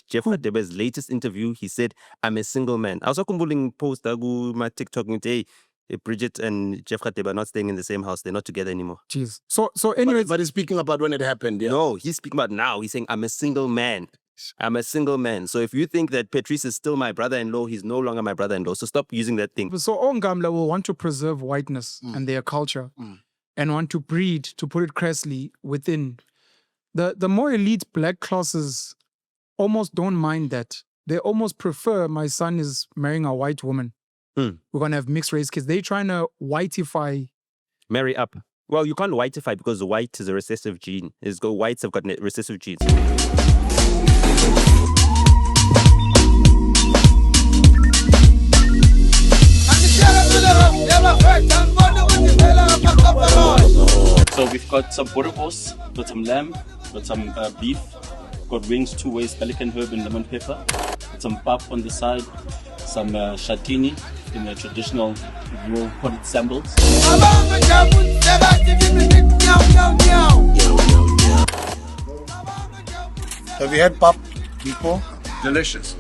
Jeff Radebe's latest interview, he said, I'm a single man. I was talking post my TikTok and hey, Bridget and Jeff Radebe are not staying in the same house. They're not together anymore. Jeez. So anyways. But he's speaking about when it happened, yeah? No, he's speaking about now. He's saying, I'm a single man. I'm a single man. So if you think that Patrice is still my brother-in-law, he's no longer my brother-in-law. So stop using that thing. So Ongamla will want to preserve whiteness and their culture and want to breed, to put it crassly, within. The more elite black classes almost don't mind that. They almost prefer my son is marrying a white woman. We're going to have mixed race kids. They're trying to whiteify. Marry up. Well, you can't whiteify because white is a recessive gene. Whites have got recessive genes. So we've got some boerewors, got some lamb, got some beef, got wings, 2 ways, pelican herb and lemon pepper, got some pap on the side, some shatini in the traditional rural potted sambals. Have you had pap before? Delicious.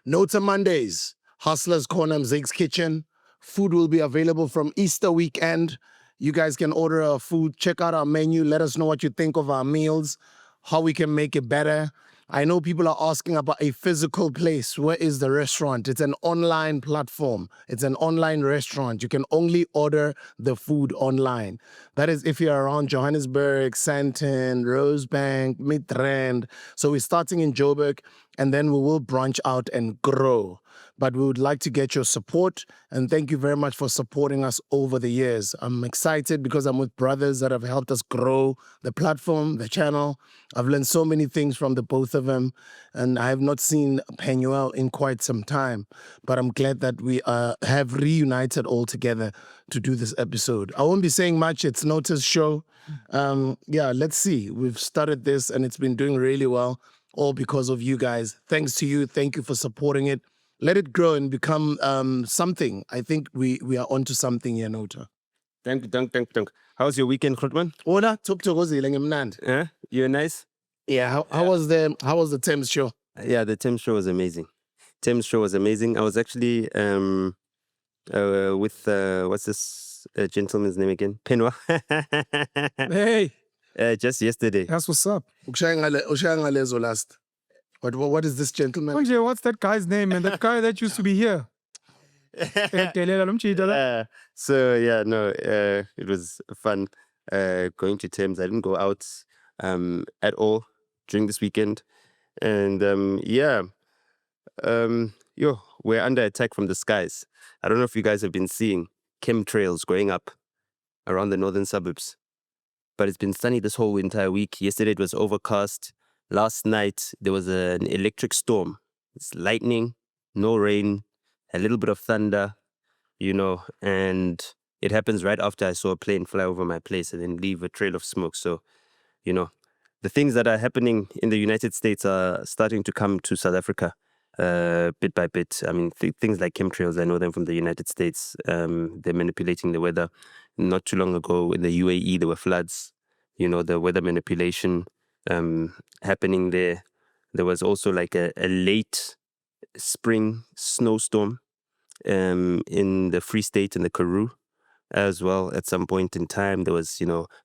NOTA Mondays, Hustler's Corner, Mzig's Kitchen. Food will be available from Easter weekend. You guys can order our food. Check out our menu. Let us know what you think of our meals, how we can make it better. I know people are asking about a physical place. Where is the restaurant? It's an online platform. It's an online restaurant. You can only order the food online. That is if you're around Johannesburg, Sandton, Rosebank, Midrand. So we're starting in Joburg, and then we will branch out and grow. But we would like to get your support, and thank you very much for supporting us over the years. I'm excited because I'm with brothers that have helped us grow the platform, the channel. I've learned so many things from the both of them, and I have not seen PENUEL in quite some time. But I'm glad that we have reunited all together to do this episode. I won't be saying much. It's NOTA's show. Yeah, let's see. We've started this, and it's been doing really well, all because of you guys. Thanks to you. Thank you for supporting it. Let it grow and become something. I think we are onto something here, NOTA. Thank you. How's your weekend, Grootman? Ola, top You're nice? Yeah, how was the Thames show? Yeah, the Thames show was amazing. I was actually with what's this gentleman's name again? PENUEL. Hey. Just yesterday. That's what's up. Last. What is this gentleman? What's that guy's name, man? That guy that used to be here. So yeah, no, it was fun going to Thames. I didn't go out at all during this weekend, and we're under attack from the skies. I don't know if you guys have been seeing chemtrails going up around the northern suburbs, but it's been sunny this whole entire week. Yesterday it was overcast. Last night, there was an electric storm. It's lightning, no rain, a little bit of thunder, and it happens right after I saw a plane fly over my place and then leave a trail of smoke. So, the things that are happening in the United States are starting to come to South Africa bit by bit. I mean, things like chemtrails, I know them from the United States. They're manipulating the weather. Not too long ago in the UAE, there were floods, the weather manipulation happening there. There was also like a late spring snowstorm in the Free State and the Karoo as well. At some point in time, there was,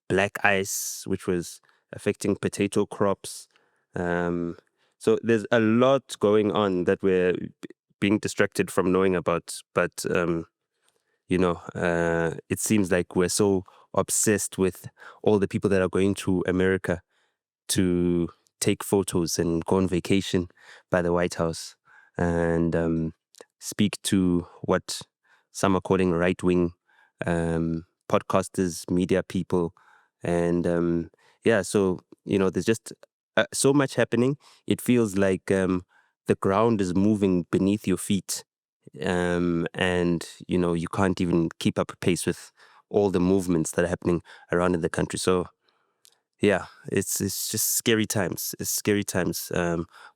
black ice, which was affecting potato crops. So there's a lot going on that we're being distracted from knowing about. But, it seems like we're so obsessed with all the people that are going to America to take photos and go on vacation by the White House and speak to what some are calling right-wing podcasters, media people. And so, there's just so much happening. It feels like the ground is moving beneath your feet. And, you can't even keep up pace with all the movements that are happening around in the country. So, yeah, it's just scary times. It's scary times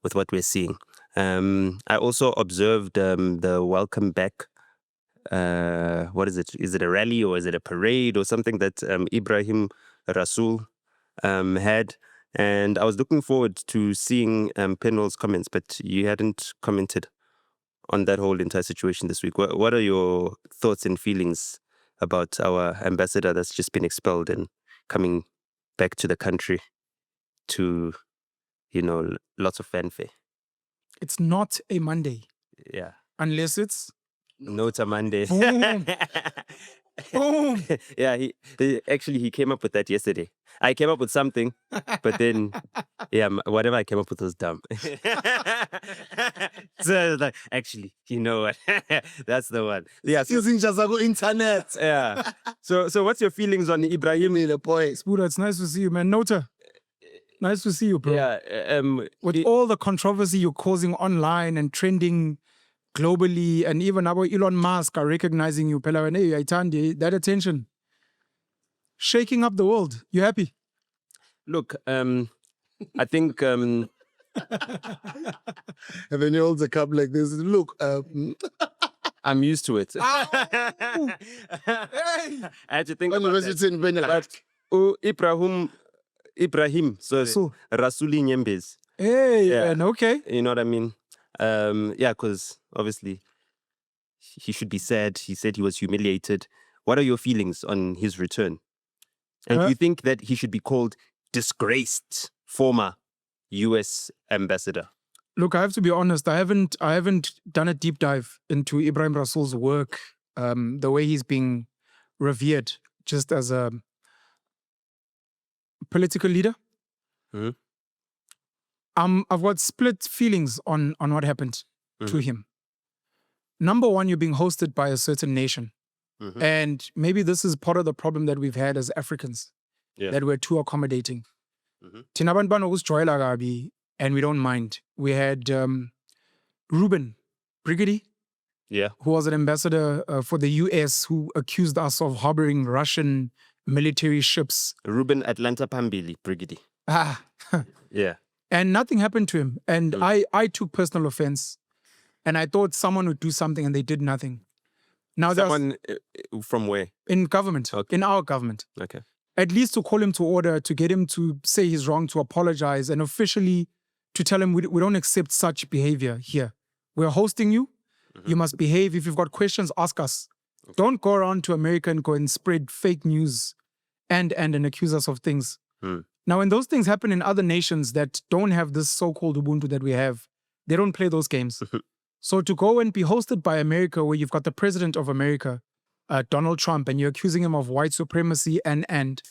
with what we're seeing. I also observed the welcome back. What is it? Is it a rally or is it a parade or something that Ibrahim Rasul had? And I was looking forward to seeing PENUEL's comments, but you hadn't commented on that whole entire situation this week. What are your thoughts and feelings about our ambassador that's just been expelled and coming back to the country to, lots of fanfare? It's not a Monday. Yeah. Unless it's NOTA Monday. Boom. Boom. Yeah, he came up with that yesterday. I came up with something, but then, whatever I came up with was dumb. So I was like, actually, you know what? That's the one. Yeah. So, Using just internet. yeah. So what's your feelings on Ibrahim? Spuda, it's nice to see you, man. Nota. Nice to see you, bro. Yeah. With all the controversy you're causing online and trending globally, and even our Elon Musk are recognizing you, Pela, hey, Aitandi, that attention. Shaking up the world. You happy? Look, I think And then you hold the cup like this. Look, I'm used to it. Hey. I had to think about University in Benelux. Ibrahim So. Rasuli Nyembes. Hey, Yeah. and okay. You know what I mean? Because obviously he should be sad. He said he was humiliated. What are your feelings on his return? And do you think that he should be called disgraced former US ambassador? Look, I have to be honest. I haven't done a deep dive into Ibrahim Rasul's work, the way he's being revered just as a political leader. Mhm. I've got split feelings on what happened to him. Number one, you're being hosted by a certain nation. Mhm. And maybe this is part of the problem that we've had as Africans, Yeah. that we're too accommodating. Mhm. Thina bantu banokuzijwayela kabi, and we don't mind. We had Ruben Brigady, Yeah. who was an ambassador for the US, who accused us of harboring Russian military ships. Ruben Atlanta Pambili Brigidi. Yeah. And nothing happened to him. And I took personal offense. And I thought someone would do something, and they did nothing. Now there's Someone from where? in government, Okay. in our government, Okay. at least to call him to order, to get him to say he's wrong, to apologize, and officially to tell him we don't accept such behavior here. We're hosting you. You must behave. If you've got questions, ask us. Don't go around to America and go and spread fake news and accuse us of things. Now, when those things happen in other nations that don't have this so-called Ubuntu that we have, they don't play those games. So to go and be hosted by America, where you've got the president of America, Donald Trump, and you're accusing him of white supremacy, and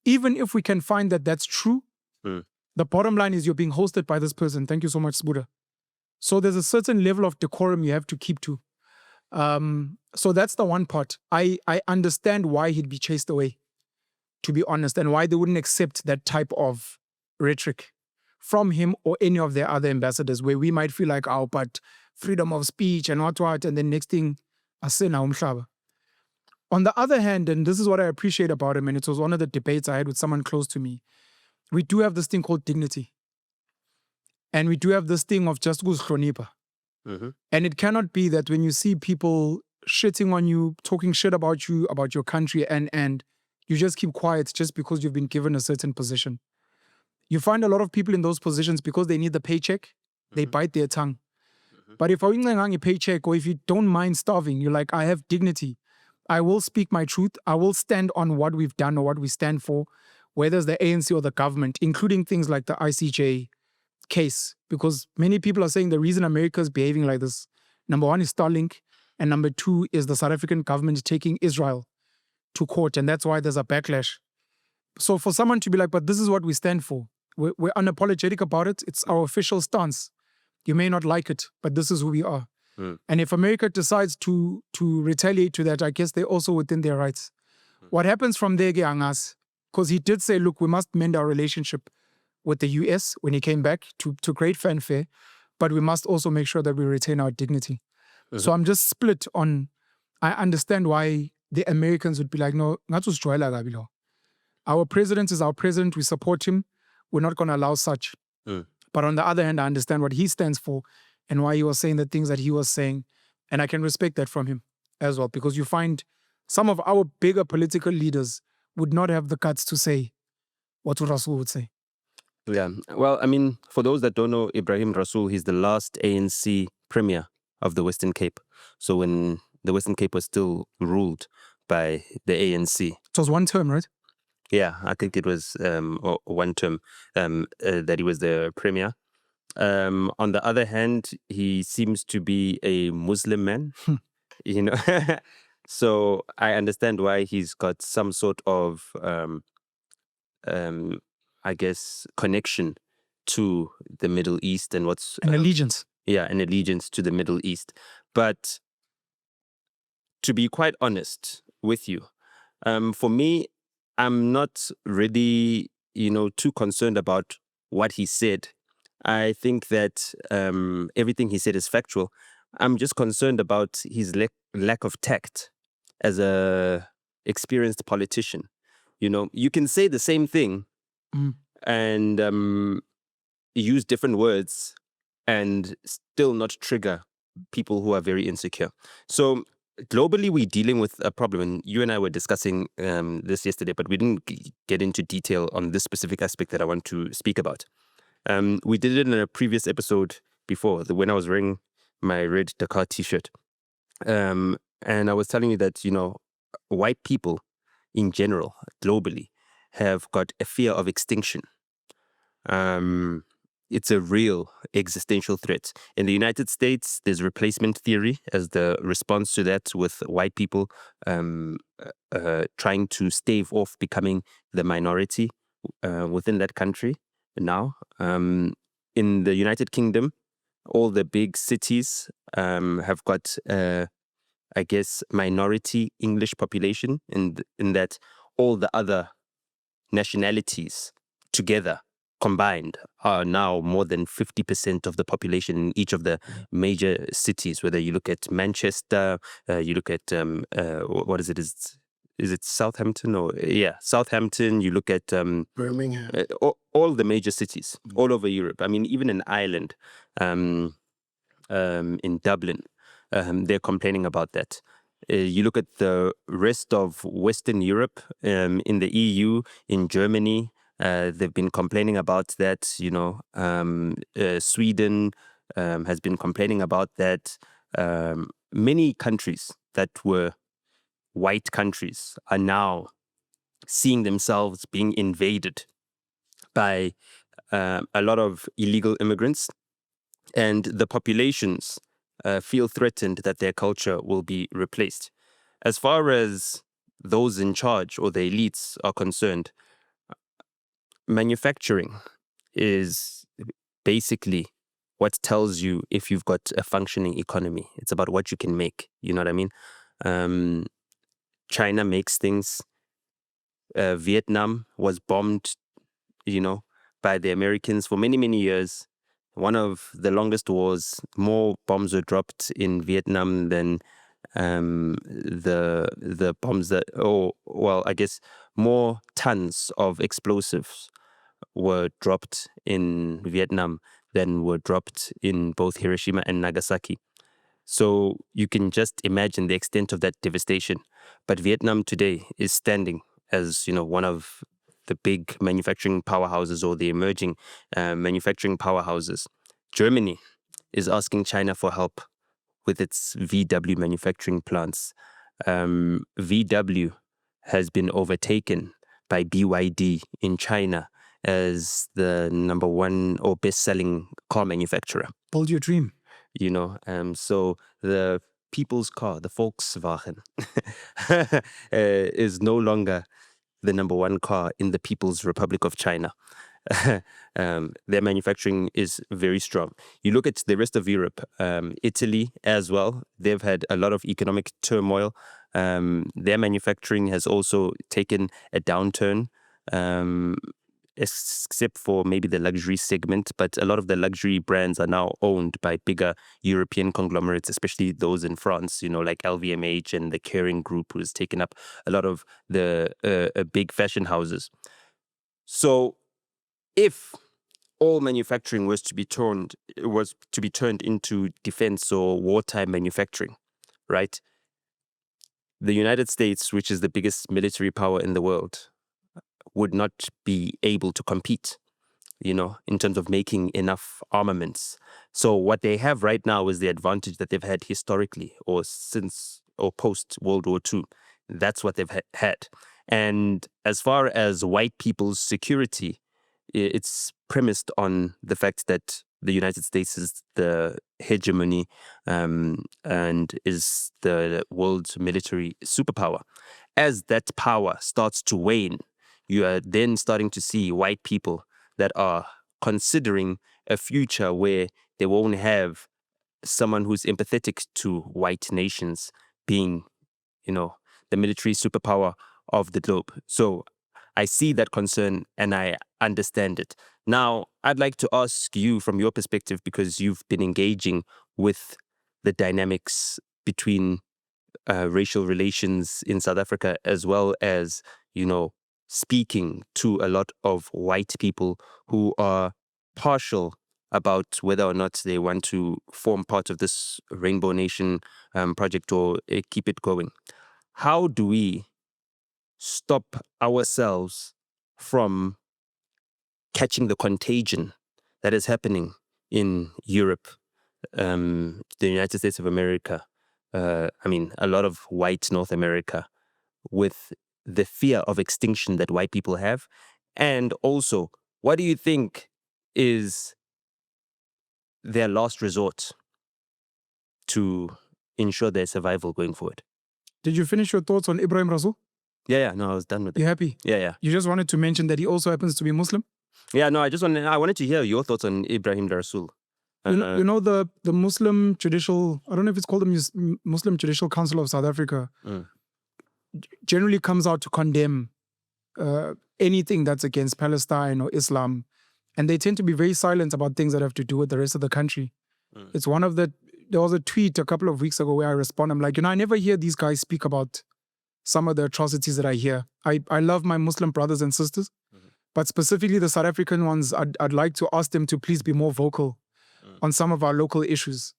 even if we can find that that's true, the bottom line is you're being hosted by this person. Thank you so much, Spuda. So there's a certain level of decorum you have to keep to. So that's the one part. I understand why he'd be chased away, to be honest, and why they wouldn't accept that type of rhetoric from him or any of their other ambassadors, where we might feel like, oh, but freedom of speech and what, and then next thing, asena umhlaba. On the other hand, and this is what I appreciate about him, and it was one of the debates I had with someone close to me, we do have this thing called dignity. And we do have this thing of just kuzhlonipha. And it cannot be that when you see people shitting on you, talking shit about you, about your country, and you just keep quiet just because you've been given a certain position. You find a lot of people in those positions because they need the paycheck, they bite their tongue. But if you paycheck, or if you don't mind starving, you're like, I have dignity. I will speak my truth. I will stand on what we've done or what we stand for, whether it's the ANC or the government, including things like the ICJ case. Because many people are saying the reason America is behaving like this, number one is Starlink, and number two is the South African government taking Israel to court, and that's why there's a backlash. So for someone to be like, but this is what we stand for, we're unapologetic about it, it's our official stance. You may not like it, but this is who we are. And if America decides to retaliate to that, I guess they're also within their rights. What happens from there, Geangas, because he did say, look, we must mend our relationship with the US when he came back to great fanfare, but we must also make sure that we retain our dignity. So I'm just split on, I understand why the Americans would be like, no, our president is our president, we support him, we're not going to allow such. But on the other hand, I understand what he stands for and why he was saying the things that he was saying. And I can respect that from him as well, because you find some of our bigger political leaders would not have the guts to say what Rasul would say. Yeah. Well, I mean, for those that don't know, Ibrahim Rasul, he's the last ANC premier of the Western Cape. So when the Western Cape was still ruled by the ANC. It was one term, right? Yeah, I think it was one term that he was the premier. On the other hand, he seems to be a Muslim man, you know. So I understand why he's got some sort of, I guess, connection to the Middle East and what's An allegiance. yeah, an allegiance to the Middle East. But to be quite honest with you, for me, I'm not really, too concerned about what he said. I think that everything he said is factual. I'm just concerned about his lack of tact as a experienced politician. You can say the same thing and use different words and still not trigger people who are very insecure. So globally, we're dealing with a problem. And you and I were discussing this yesterday, but we didn't get into detail on this specific aspect that I want to speak about. We did it in a previous episode before, when I was wearing my red Dakar t-shirt. And I was telling you that, white people in general, globally, have got a fear of extinction. It's a real existential threat. In the United States, there's replacement theory as the response to that, with white people trying to stave off becoming the minority within that country now. In the United Kingdom, all the big cities have got, I guess, minority English population in that all the other nationalities together combined are now more than 50% of the population in each of the major cities, whether you look at Manchester, you look at, what is it? Is it Southampton Southampton, you look at Birmingham. all the major cities all over Europe. I mean, even in Ireland, in Dublin, they're complaining about that. You look at the rest of Western Europe, in the EU, in Germany, they've been complaining about that. Sweden has been complaining about that. Many countries that were white countries are now seeing themselves being invaded by a lot of illegal immigrants, and the populations feel threatened that their culture will be replaced. As far as those in charge or the elites are concerned, manufacturing is basically what tells you if you've got a functioning economy. It's about what you can make. You know what I mean? China makes things. Vietnam was bombed, by the Americans for many, many years. One of the longest wars. More bombs were dropped in Vietnam than the bombs that, I guess more tons of explosives were dropped in Vietnam than were dropped in both Hiroshima and Nagasaki. So you can just imagine the extent of that devastation. But Vietnam today is standing as, one of the big manufacturing powerhouses, or the emerging manufacturing powerhouses. Germany is asking China for help with its VW manufacturing plants. VW has been overtaken by BYD in China as the number one or best-selling car manufacturer. Build your dream. So the people's car, the Volkswagen, is no longer the number one car in the People's Republic of China. Their manufacturing is very strong. You look at the rest of Europe, Italy as well, they've had a lot of economic turmoil. Their manufacturing has also taken a downturn, except for maybe the luxury segment. But a lot of the luxury brands are now owned by bigger European conglomerates, especially those in France, like LVMH and the Kering Group, who has taken up a lot of the big fashion houses. So if all manufacturing was to be turned into defense or wartime manufacturing, right? The United States, which is the biggest military power in the world, would not be able to compete. in terms of making enough armaments. So what they have right now is the advantage that they've had historically or post World War II. That's what they've had. And as far as white people's security, it's premised on the fact that the United States is the hegemony and is the world's military superpower. As that power starts to wane, you are then starting to see white people that are considering a future where they won't have someone who's empathetic to white nations being, the military superpower of the globe. So I see that concern and I understand it. Now, I'd like to ask you from your perspective, because you've been engaging with the dynamics between racial relations in South Africa, as well as, speaking to a lot of white people who are partial about whether or not they want to form part of this Rainbow Nation project or keep it going. How do we stop ourselves from catching the contagion that is happening in Europe, the United States of America, a lot of white North America, with the fear of extinction that white people have? And also, what do you think is their last resort to ensure their survival going forward? Did you finish your thoughts on Ibrahim Rasul? Yeah, no, I was done with it. You happy? Yeah. You just wanted to mention that he also happens to be Muslim? Yeah, no, I wanted to hear your thoughts on Ibrahim Rasul. You know the Muslim Judicial, I don't know if it's called the Muslim Judicial Council of South Africa, generally comes out to condemn anything that's against Palestine or Islam. And they tend to be very silent about things that have to do with the rest of the country. It's there was a tweet a couple of weeks ago where I respond, I'm like, I never hear these guys speak about some of the atrocities that I hear. I love my Muslim brothers and sisters, but specifically the South African ones, I'd like to ask them to please be more vocal on some of our local issues.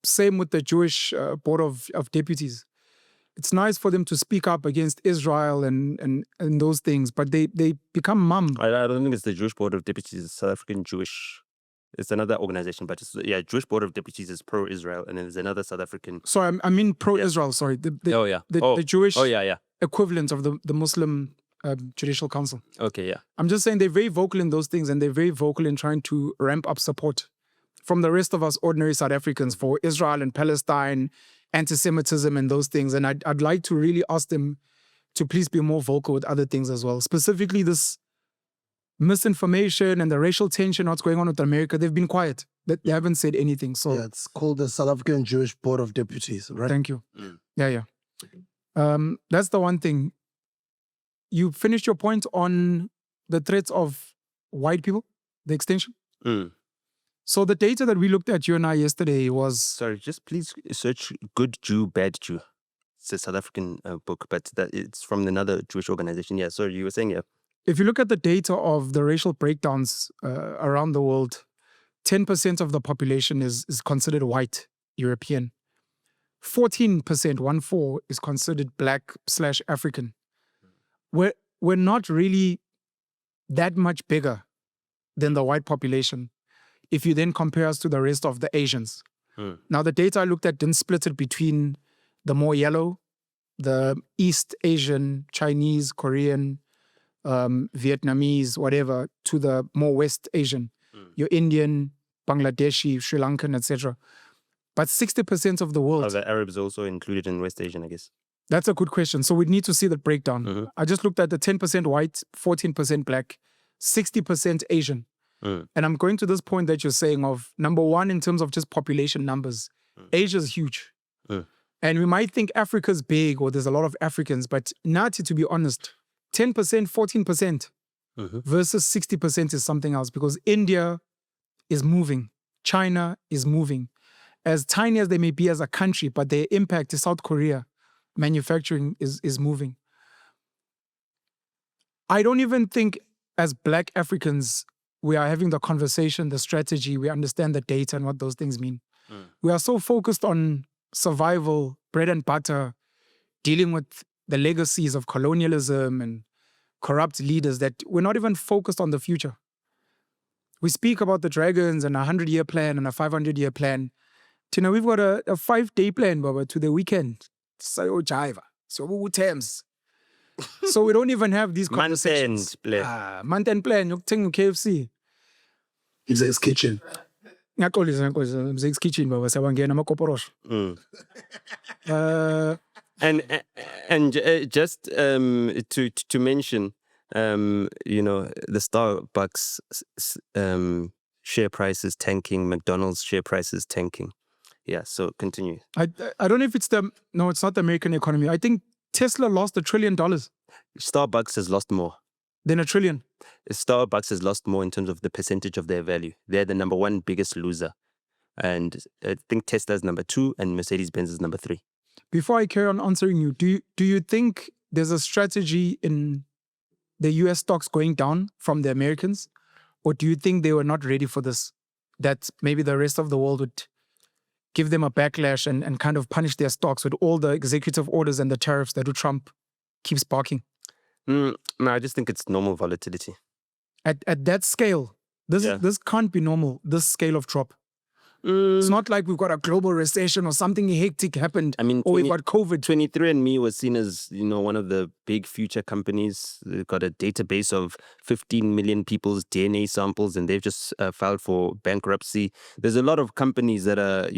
Same with the Jewish Board of Deputies. It's nice for them to speak up against Israel and those things, but they become mum. I don't think it's the Jewish Board of Deputies, it's South African Jewish. It's another organization, but Jewish Board of Deputies is pro-Israel, and then there's another South African. Sorry, I mean pro-Israel. Sorry, the Jewish equivalent of the Muslim Judicial Council. Okay, yeah. I'm just saying they're very vocal in those things, and they're very vocal in trying to ramp up support from the rest of us ordinary South Africans for Israel and Palestine, anti-Semitism and those things. And I'd like to really ask them to please be more vocal with other things as well. Specifically this misinformation and the racial tension, what's going on with America, they've been quiet. They haven't said anything. So yeah, it's called the South African Jewish Board of Deputies, right? Thank you. Yeah. That's the one thing. You finished your point on the threats of white people, the extinction? So the data that we looked at, you and I, yesterday was... Sorry, just please search Good Jew, Bad Jew. It's a South African book, but it's from another Jewish organization. Yeah, sorry, you were saying, yeah. If you look at the data of the racial breakdowns around the world, 10% of the population is considered white, European. 14%, is considered Black/African. We're not really that much bigger than the white population if you then compare us to the rest of the Asians. Now, the data I looked at didn't split it between the more yellow, the East Asian, Chinese, Korean, Vietnamese, whatever, to the more West Asian, your Indian, Bangladeshi, Sri Lankan, etc. But 60% of the world... Are the Arabs also included in West Asian, I guess? That's a good question. So we'd need to see the breakdown. I just looked at the 10% white, 14% black, 60% Asian. And I'm going to this point that you're saying of, number one, in terms of just population numbers, Asia's huge. And we might think Africa's big or there's a lot of Africans, but Nati, to be honest, 10%, 14% versus 60% is something else, because India is moving. China is moving. As tiny as they may be as a country, but their impact is South Korea. Manufacturing is moving. I don't even think as Black Africans, we are having the conversation, the strategy, we understand the data and what those things mean. We are so focused on survival, bread and butter, dealing with the legacies of colonialism and corrupt leaders that we're not even focused on the future. We speak about the dragons and a 100-year plan and a 500-year plan. Tina, we've got a 5-day plan, Baba, to the weekend. So jiva. So terms. So we don't even have these conversations. Month-end plan. Yokuthenga KFC. Mzek's Kitchen. Ngiyaxolisa Mzek's Kitchen, Baba. Siyabangena amakoporosho. And just to mention, the Starbucks share price is tanking, McDonald's share price is tanking. Yeah, so continue. I don't know if it's it's not the American economy. I think Tesla lost $1 trillion. Starbucks has lost more. Than $1 trillion. Starbucks has lost more in terms of the percentage of their value. They're the number 1 biggest loser. And I think Tesla is number 2 and Mercedes-Benz is number 3. Before I carry on answering you, do you think there's a strategy in the US stocks going down from the Americans? Or do you think they were not ready for this? That maybe the rest of the world would give them a backlash and kind of punish their stocks with all the executive orders and the tariffs that Trump keeps barking? No, I just think it's normal volatility. At that scale, this can't be normal, this scale of drop. It's not like we've got a global recession or something hectic happened. I mean, or we've got COVID. 23andMe was seen as, one of the big future companies. They've got a database of 15 million people's DNA samples, and they've just filed for bankruptcy. There's a lot of companies that are,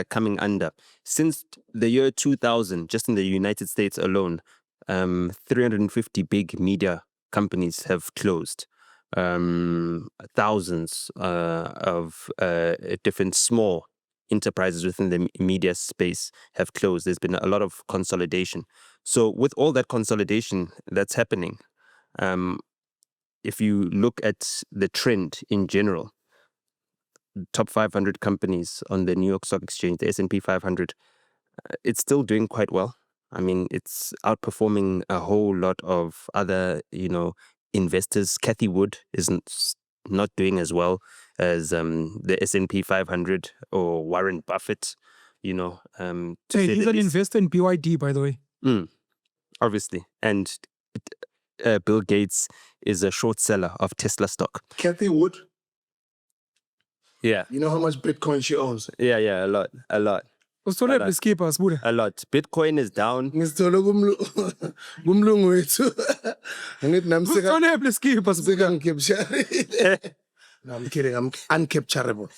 coming under. Since the year 2000, just in the United States alone, 350 big media companies have closed. Thousands of different small enterprises within the media space have closed. There's been a lot of consolidation. So with all that consolidation that's happening, if you look at the trend in general, top 500 companies on the New York Stock Exchange, the S&P 500, it's still doing quite well. I mean, it's outperforming a whole lot of other, investors. Cathie Wood isn't not doing as well as the S&P 500 or Warren Buffett. He's an investor in BYD, by the way. Obviously, and Bill Gates is a short seller of Tesla stock. Cathie Wood. Yeah. You know how much Bitcoin she owns? Yeah, a lot. A lot. Bitcoin is down. No, I'm kidding. I'm uncapturable.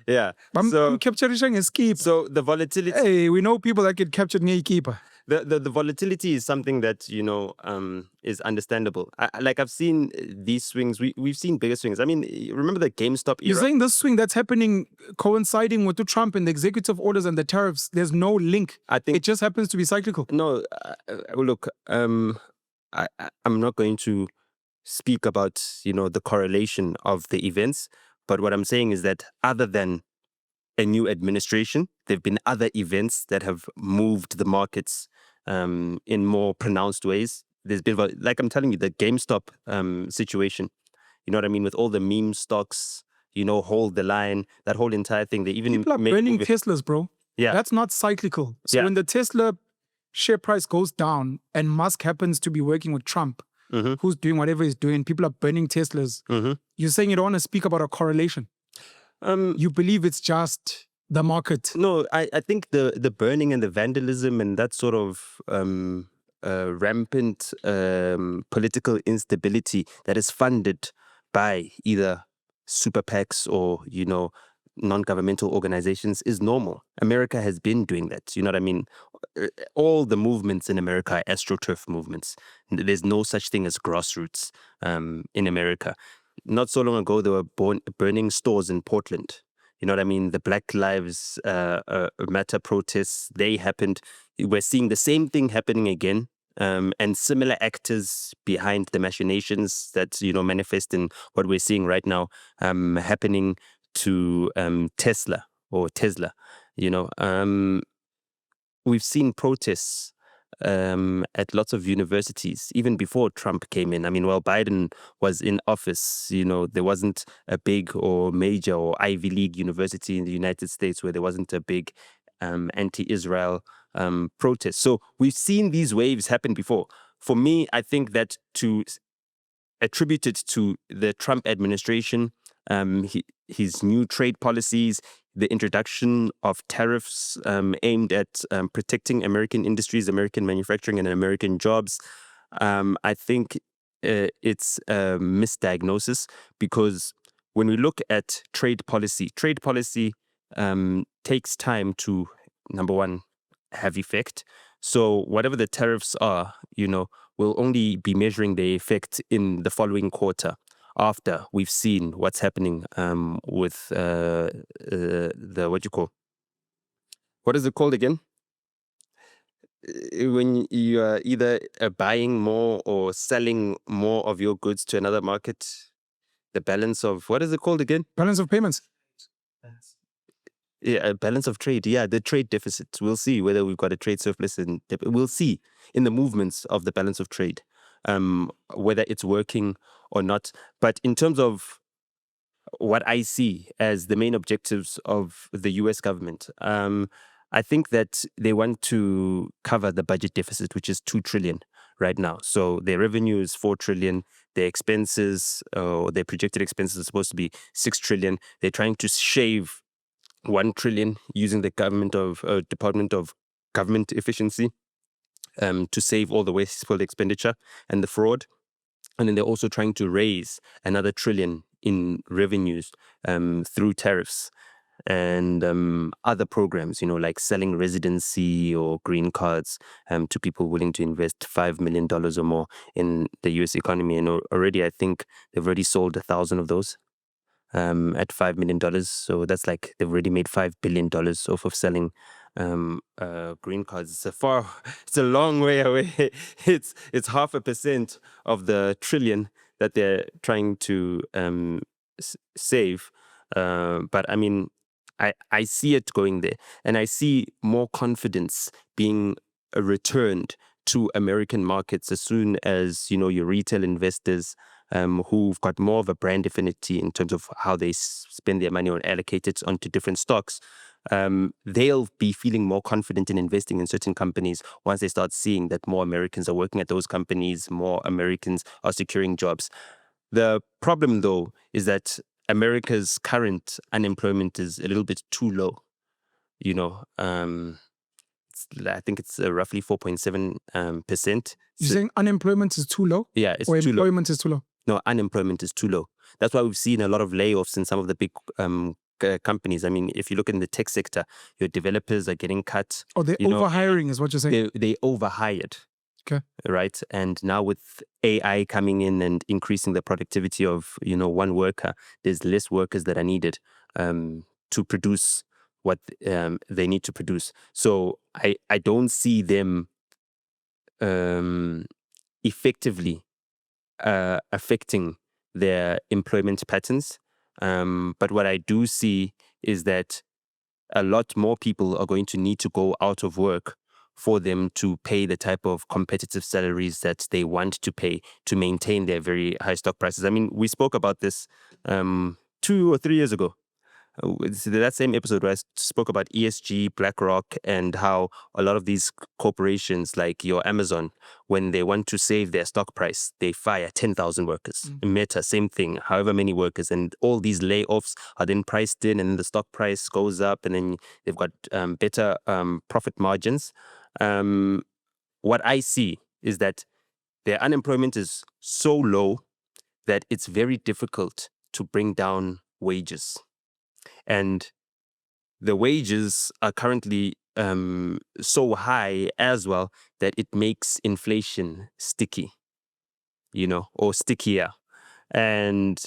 Yeah. I'm capturing a skip. So the volatility. Hey, we know people that get captured near keeper. The volatility is something that is understandable. I've seen these swings. We've seen bigger swings. I mean, remember the GameStop era? You're saying this swing that's happening coinciding with the Trump and the executive orders and the tariffs. There's no link. I think it just happens to be cyclical. No, look. I'm not going to speak about the correlation of the events, but what I'm saying is that other than a new administration, there have been other events that have moved the markets in more pronounced ways. There's been, like I'm telling you, the GameStop situation. You know what I mean? With all the meme stocks, hold the line, that whole entire thing. They even people are burning Teslas, bro. Yeah, that's not cyclical. So when the Tesla share price goes down and Musk happens to be working with Trump, who's doing whatever he's doing, people are burning Teslas. You're saying you don't want to speak about a correlation. You believe it's just the market? No, I think the burning and the vandalism and that sort of rampant political instability that is funded by either super PACs or, non-governmental organizations is normal. America has been doing that. You know what I mean? All the movements in America are AstroTurf movements. There's no such thing as grassroots in America. Not so long ago, there were burning stores in Portland. You know what I mean? The Black Lives Matter protests, they happened. We're seeing the same thing happening again. And similar actors behind the machinations that, manifest in what we're seeing right now happening to Tesla. We've seen protests at lots of universities, even before Trump came in. I mean, while Biden was in office, there wasn't a big or major or Ivy League university in the United States where there wasn't a big anti-Israel protest. So we've seen these waves happen before. For me, I think that to attributed to the Trump administration, his new trade policies, the introduction of tariffs aimed at protecting American industries, American manufacturing, and American jobs. I think it's a misdiagnosis, because when we look at trade policy takes time to, number one, have effect. So whatever the tariffs are, we'll only be measuring the effect in the following quarter, after we've seen what's happening with what is it called again? When you are either buying more or selling more of your goods to another market, the balance of, what is it called again? Balance of payments. Yeah, a balance of trade. Yeah, the trade deficit. We'll see whether we've got a trade surplus, and we'll see in the movements of the balance of trade, whether it's working or not. But in terms of what I see as the main objectives of the US government, I think that they want to cover the budget deficit, which is 2 trillion right now. So their revenue is 4 trillion. Their expenses, or their projected expenses, are supposed to be 6 trillion. They're trying to shave 1 trillion using the Department of Government Efficiency to save all the wasteful expenditure and the fraud. And then they're also trying to raise another 1 trillion in revenues through tariffs and other programs, like selling residency or green cards to people willing to invest $5 million or more in the US economy. And already, I think they've already sold 1,000 of those at $5 million. So that's like they've already made $5 billion off of selling green cards. It's a long way away. It's 0.5% of the trillion that they're trying to save. But I mean, I see it going there, and I see more confidence being returned to American markets as soon as, your retail investors who've got more of a brand affinity in terms of how they spend their money or allocate it onto different stocks, they'll be feeling more confident in investing in certain companies once they start seeing that more Americans are working at those companies, more Americans are securing jobs. The problem, though, is that America's current unemployment is a little bit too low. I think it's roughly 4.7%. You're saying unemployment is too low? Yeah, it's or too low. Employment is too low? No, unemployment is too low. That's why we've seen a lot of layoffs in some of the big companies. I mean, if you look in the tech sector, your developers are getting cut. Oh, they're overhiring is what you're saying? They overhired. Okay. Right. And now with AI coming in and increasing the productivity of, one worker, there's less workers that are needed to produce what they need to produce. So I don't see them effectively affecting their employment patterns. But what I do see is that a lot more people are going to need to go out of work for them to pay the type of competitive salaries that they want to pay to maintain their very high stock prices. I mean, we spoke about this 2 or 3 years ago. It's that same episode where I spoke about ESG, BlackRock, and how a lot of these corporations like your Amazon, when they want to save their stock price, they fire 10,000 workers. Meta, same thing, however many workers. And all these layoffs are then priced in, and then the stock price goes up, and then they've got better profit margins. What I see is that their unemployment is so low that it's very difficult to bring down wages. And the wages are currently so high as well that it makes inflation sticky, or stickier. And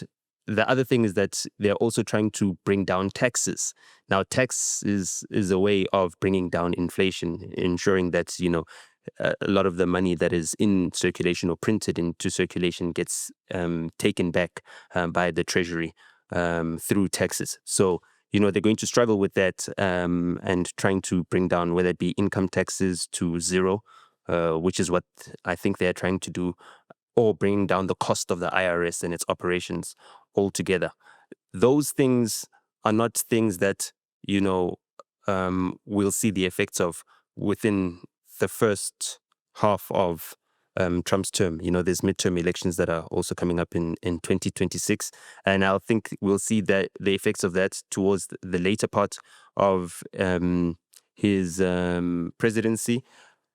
the other thing is that they're also trying to bring down taxes. Now, tax is a way of bringing down inflation, ensuring that, a lot of the money that is in circulation or printed into circulation gets taken back by the treasury through taxes. So, they're going to struggle with that and trying to bring down, whether it be income taxes to zero, which is what I think they're trying to do, or bringing down the cost of the IRS and its operations altogether. Those things are not things that, we'll see the effects of within the first half of Trump's term. There's midterm elections that are also coming up in 2026. And I think we'll see that the effects of that towards the later part of his presidency.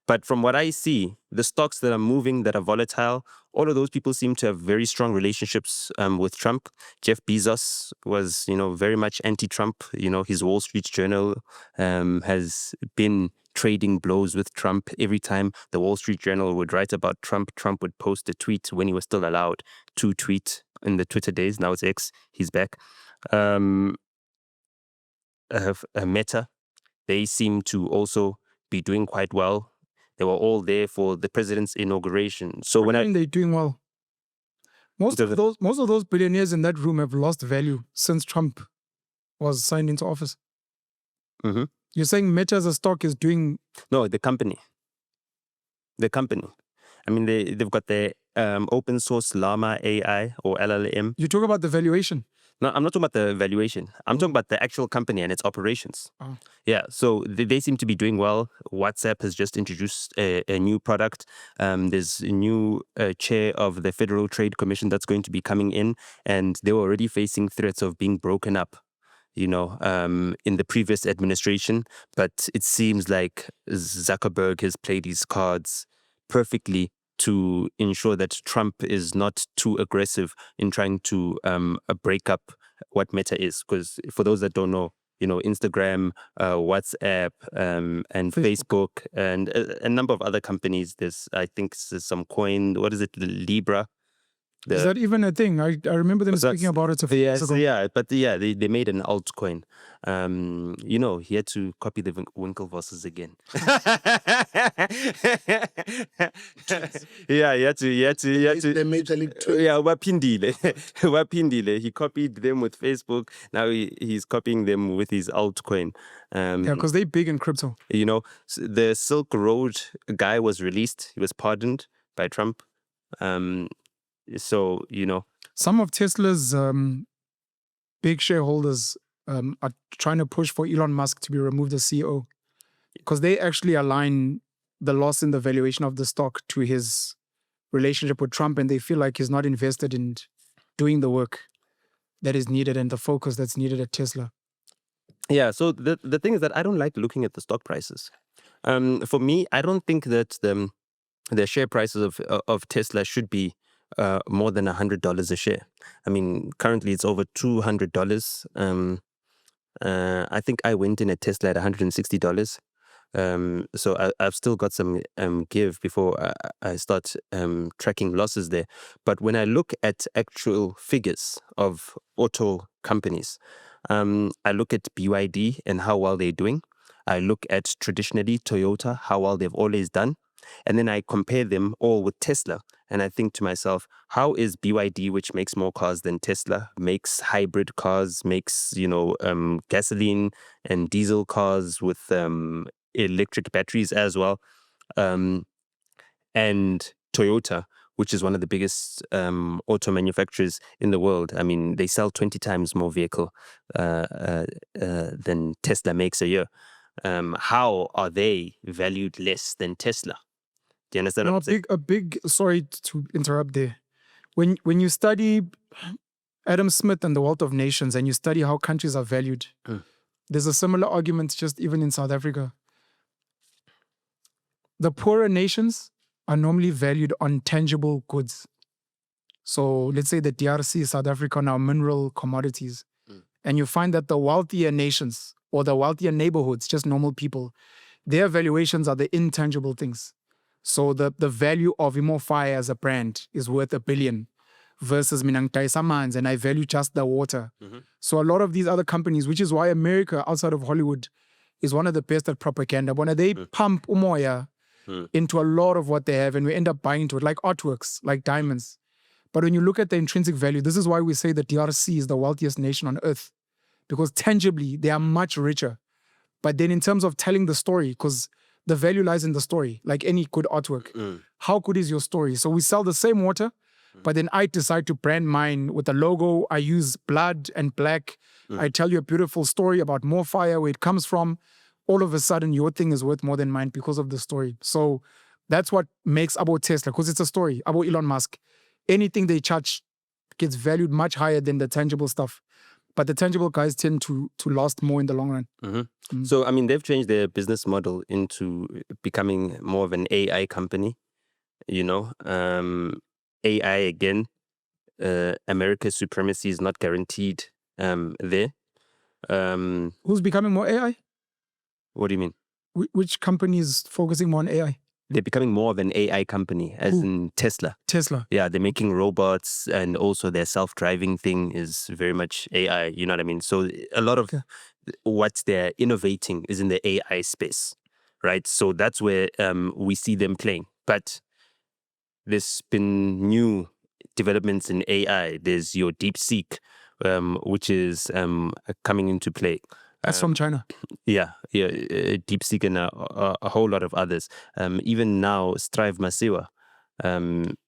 But from what I see, the stocks that are moving, that are volatile, all of those people seem to have very strong relationships with Trump. Jeff Bezos was, very much anti-Trump. His Wall Street Journal has been trading blows with Trump. Every time the Wall Street Journal would write about Trump, Trump would post a tweet when he was still allowed to tweet in the Twitter days. Now it's X. He's back. Meta, they seem to also be doing quite well. They were all there for the president's inauguration. So What do you mean they're doing well? Most of those billionaires in that room have lost value since Trump was signed into office. Mhm. You're saying Meta as a stock is doing... No, the company. I mean, they've got their open source Llama AI or LLM. You talk about the valuation. No, I'm not talking about the valuation. I'm talking about the actual company and its operations. Oh. Yeah, so they seem to be doing well. WhatsApp has just introduced a new product. There's a new chair of the Federal Trade Commission that's going to be coming in, and they were already facing threats of being broken up, in the previous administration. But it seems like Zuckerberg has played his cards perfectly to ensure that Trump is not too aggressive in trying to break up what Meta is. Because for those that don't know, Instagram, WhatsApp, and Facebook, and a number of other companies. I think there's some coin. What is it? Libra. Is that even a thing? I remember them speaking about it a few years ago. Yeah, but they made an altcoin. He had to copy the Winklevosses again. Yeah, he had to. They made Wapindile. He copied them with Facebook. Now he's copying them with his altcoin. Yeah, because they're big in crypto. The Silk Road guy was released. He was pardoned by Trump. So, some of Tesla's big shareholders are trying to push for Elon Musk to be removed as CEO because they actually align the loss in the valuation of the stock to his relationship with Trump, and they feel like he's not invested in doing the work that is needed and the focus that's needed at Tesla. Yeah, so the thing is that I don't like looking at the stock prices. For me, I don't think that the share prices of Tesla should be more than $100 a share. I mean, currently it's over $200. I think I went in a Tesla at $160. So I've still got some give before I start tracking losses there. But when I look at actual figures of auto companies, I look at BYD and how well they're doing. I look at traditionally Toyota, how well they've always done. And then I compare them all with Tesla. And I think to myself, how is BYD, which makes more cars than Tesla, makes hybrid cars, makes, gasoline and diesel cars with electric batteries as well. And Toyota, which is one of the biggest auto manufacturers in the world. I mean, they sell 20 times more vehicle than Tesla makes a year. How are they valued less than Tesla? Do you understand what I'm saying? Sorry to interrupt there. When you study Adam Smith and the Wealth of Nations and you study how countries are valued, there's a similar argument just even in South Africa. The poorer nations are normally valued on tangible goods. So let's say the DRC, South Africa, now mineral commodities. And you find that the wealthier nations or the wealthier neighborhoods, just normal people, their valuations are the intangible things. So the value of Imofire as a brand is worth $1 billion versus Minangtai and I value just the water. So a lot of these other companies, which is why America outside of Hollywood is one of the best at propaganda. When they pump umoya into a lot of what they have and we end up buying into it, like artworks, like diamonds. But when you look at the intrinsic value, this is why we say that DRC is the wealthiest nation on earth, because tangibly they are much richer. But then in terms of telling the story, because the value lies in the story, like any good artwork. How good is your story? So we sell the same water, but then I decide to brand mine with a logo. I use blood and black. I tell you a beautiful story about more fire, where it comes from. All of a sudden, your thing is worth more than mine because of the story. So That's what makes about Tesla, because it's a story about Elon Musk. Anything they charge gets valued much higher than the tangible stuff. But the tangible guys tend to last more in the long run. Mm-hmm. So, I mean, they've changed their business model into becoming more of an AI company, you know. AI again, America's supremacy is not guaranteed there. Who's becoming more AI? What do you mean? Which company is focusing more on AI? They're becoming more of an AI company, as in Tesla. Tesla. Yeah, they're making robots, and also their self-driving thing is very much AI, you know what I mean? So a lot of what they're innovating is in the AI space, right? So that's where we see them playing. But there's been new developments in AI. There's your DeepSeek, which is coming into play. That's from China. Yeah, DeepSeek and a whole lot of others. Even now, Strive Masiwa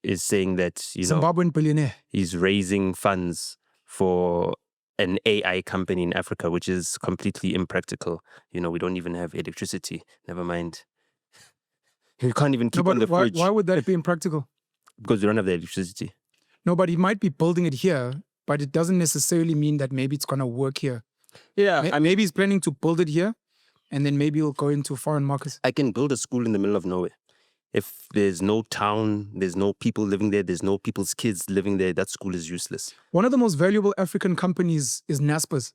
is saying that, Zimbabwean billionaire. He's raising funds for an AI company in Africa, which is completely impractical. We don't even have electricity. Never mind. You can't even keep on the fridge. Why would that be impractical? Because we don't have the electricity. No, but he might be building it here, but it doesn't necessarily mean that maybe it's going to work here. Yeah, maybe he's planning to build it here, and then maybe he'll go into foreign markets. I can build a school in the middle of nowhere. If there's no town, there's no people living there, there's no people's kids living there, that school is useless. One of the most valuable African companies is Naspers,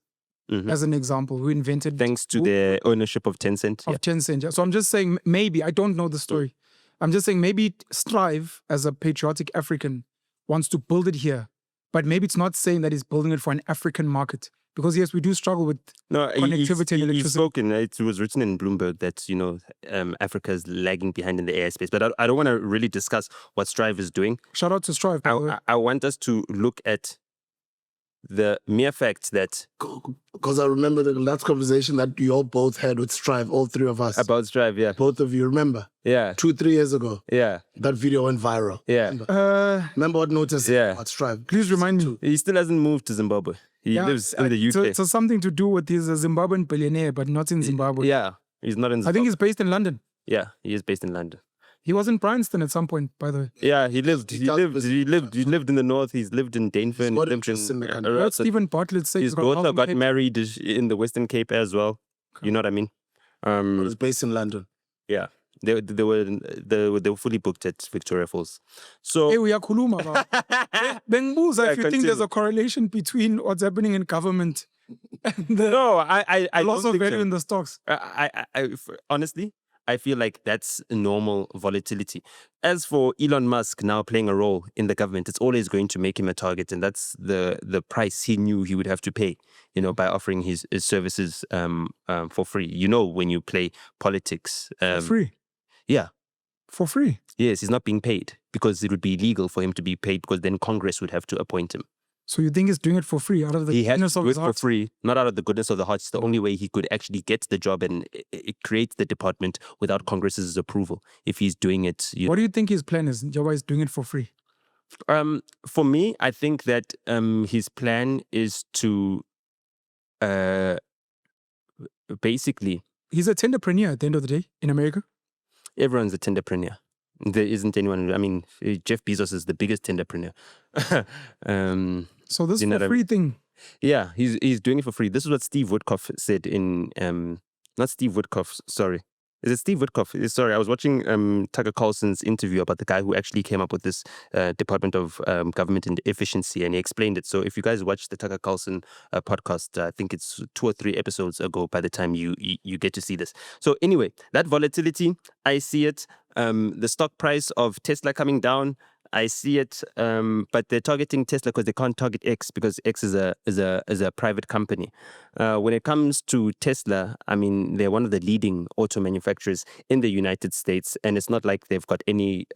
as an example, who invented... Thanks to their ownership of Tencent. Tencent. So I'm just saying, maybe, I don't know the story. I'm just saying maybe Strive, as a patriotic African, wants to build it here. But maybe it's not saying that he's building it for an African market. Because yes, we do struggle with connectivity and electricity. He's spoken. It was written in Bloomberg that Africa is lagging behind in the AI space. But I don't want to really discuss what Strive is doing. Shout out to Strive. I want us to look at the mere fact that... Because I remember the last conversation that you all both had with Strive, all three of us. About Strive, yeah. Both of you, remember? Yeah. 2-3 years ago. Yeah. That video went viral. Yeah. Remember what NOTA said about Strive? Please remind me. He still hasn't moved to Zimbabwe. He lives in the UK. So something to do with he's a Zimbabwean billionaire, but not in Zimbabwe. Yeah. He's not in Zimbabwe. I think he's based in London. Yeah, he is based in London. He was in Bryanston at some point, by the way. Yeah, he lived in the north. He's lived in Dainfern. What interests in the country? What Stephen Bartlett said. His daughter got married in the Western Cape as well. You know what I mean? He's based in London. Yeah, they were fully booked at Victoria Falls. So hey, we are kuluma. Benguza, if you think there's a correlation between what's happening in government and the loss of value in the stocks. I honestly, I feel like that's normal volatility. As for Elon Musk now playing a role in the government, it's always going to make him a target, and that's the price he knew he would have to pay, by offering his services for free. When you play politics, for free. Yeah, for free. Yes, he's not being paid because it would be illegal for him to be paid because then Congress would have to appoint him. So you think he's doing it for free out of the goodness of his heart? He has to do it for free, not out of the goodness of the heart. It's the only way he could actually get the job and it creates the department without Congress's approval. If he's doing it, what do you think his plan is? Why he's doing it for free? For me, I think that his plan is to basically. He's a tenderpreneur at the end of the day in America. Everyone's a tenderpreneur. There isn't anyone. I mean, Jeff Bezos is the biggest tenderpreneur. So this for free thing. Yeah, he's doing it for free. This is what Steve Woodcock said in not Steve Woodcock, sorry. Is it Steve Woodcock? Sorry, I was watching Tucker Carlson's interview about the guy who actually came up with this Department of Government and Efficiency, and he explained it. So if you guys watch the Tucker Carlson podcast, I think it's 2 or 3 episodes ago by the time you get to see this. So anyway, that volatility, I see it. The stock price of Tesla coming down, I see it, but they're targeting Tesla because they can't target X because X is a private company. When it comes to Tesla, I mean, they're one of the leading auto manufacturers in the United States, and it's not like they've got any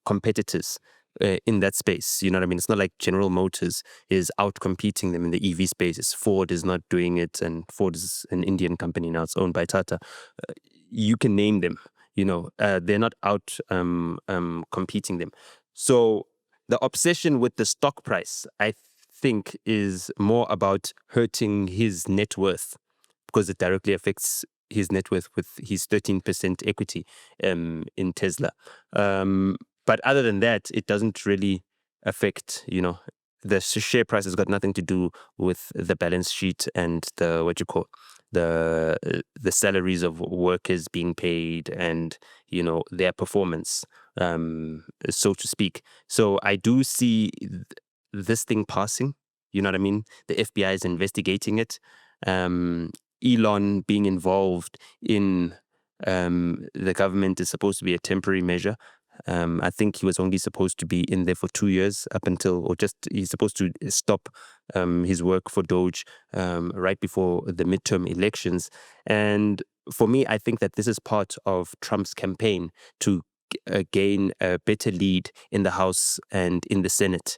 competitors in that space. You know what I mean? It's not like General Motors is out competing them in the EV space. Ford is not doing it, and Ford is an Indian company now. It's owned by Tata. You can name them. They're not out competing them. So the obsession with the stock price, I think, is more about hurting his net worth because it directly affects his net worth with his 13% equity in Tesla. But other than that, it doesn't really affect, the share price has got nothing to do with the balance sheet and the salaries of workers being paid and, their performance, so to speak. So I do see this thing passing. You know what I mean? The FBI is investigating it. Elon being involved in the government is supposed to be a temporary measure. I think he was only supposed to be in there for 2 years he's supposed to stop his work for Doge right before the midterm elections. And for me, I think that this is part of Trump's campaign to gain a better lead in the House and in the Senate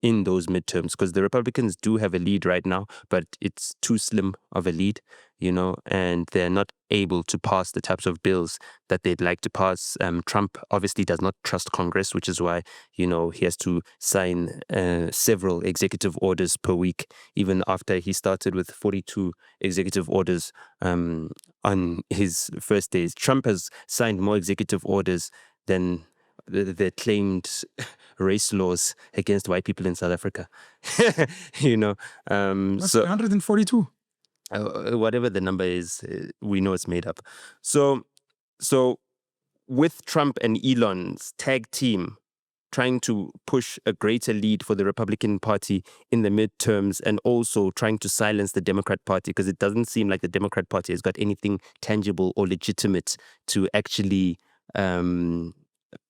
in those midterms, because the Republicans do have a lead right now, but it's too slim of a lead, and they're not able to pass the types of bills that they'd like to pass. Trump obviously does not trust Congress, which is why, he has to sign several executive orders per week, even after he started with 42 executive orders on his first days. Trump has signed more executive orders than the claimed race laws against white people in South Africa. That's 142. Whatever the number is, we know it's made up. So with Trump and Elon's tag team trying to push a greater lead for the Republican Party in the midterms and also trying to silence the Democrat Party, because it doesn't seem like the Democrat Party has got anything tangible or legitimate to actually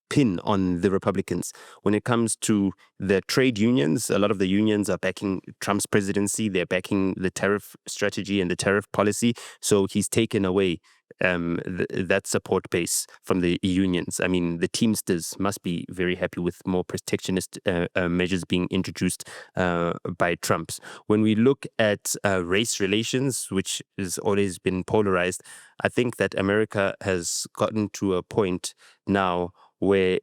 pin on the Republicans. When it comes to the trade unions, a lot of the unions are backing Trump's presidency. They're backing the tariff strategy and the tariff policy. So he's taken away that support base from the unions. I mean, the Teamsters must be very happy with more protectionist measures being introduced by Trump. When we look at race relations, which has always been polarized, I think that America has gotten to a point now where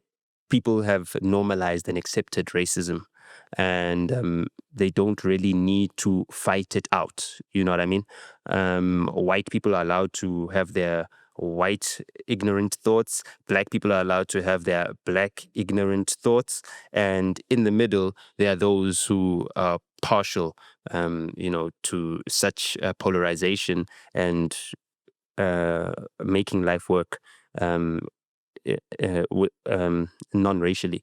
people have normalized and accepted racism, and they don't really need to fight it out. You know what I mean? White people are allowed to have their white ignorant thoughts. Black people are allowed to have their black ignorant thoughts. And in the middle, there are those who are partial, to such polarization and making life work non-racially.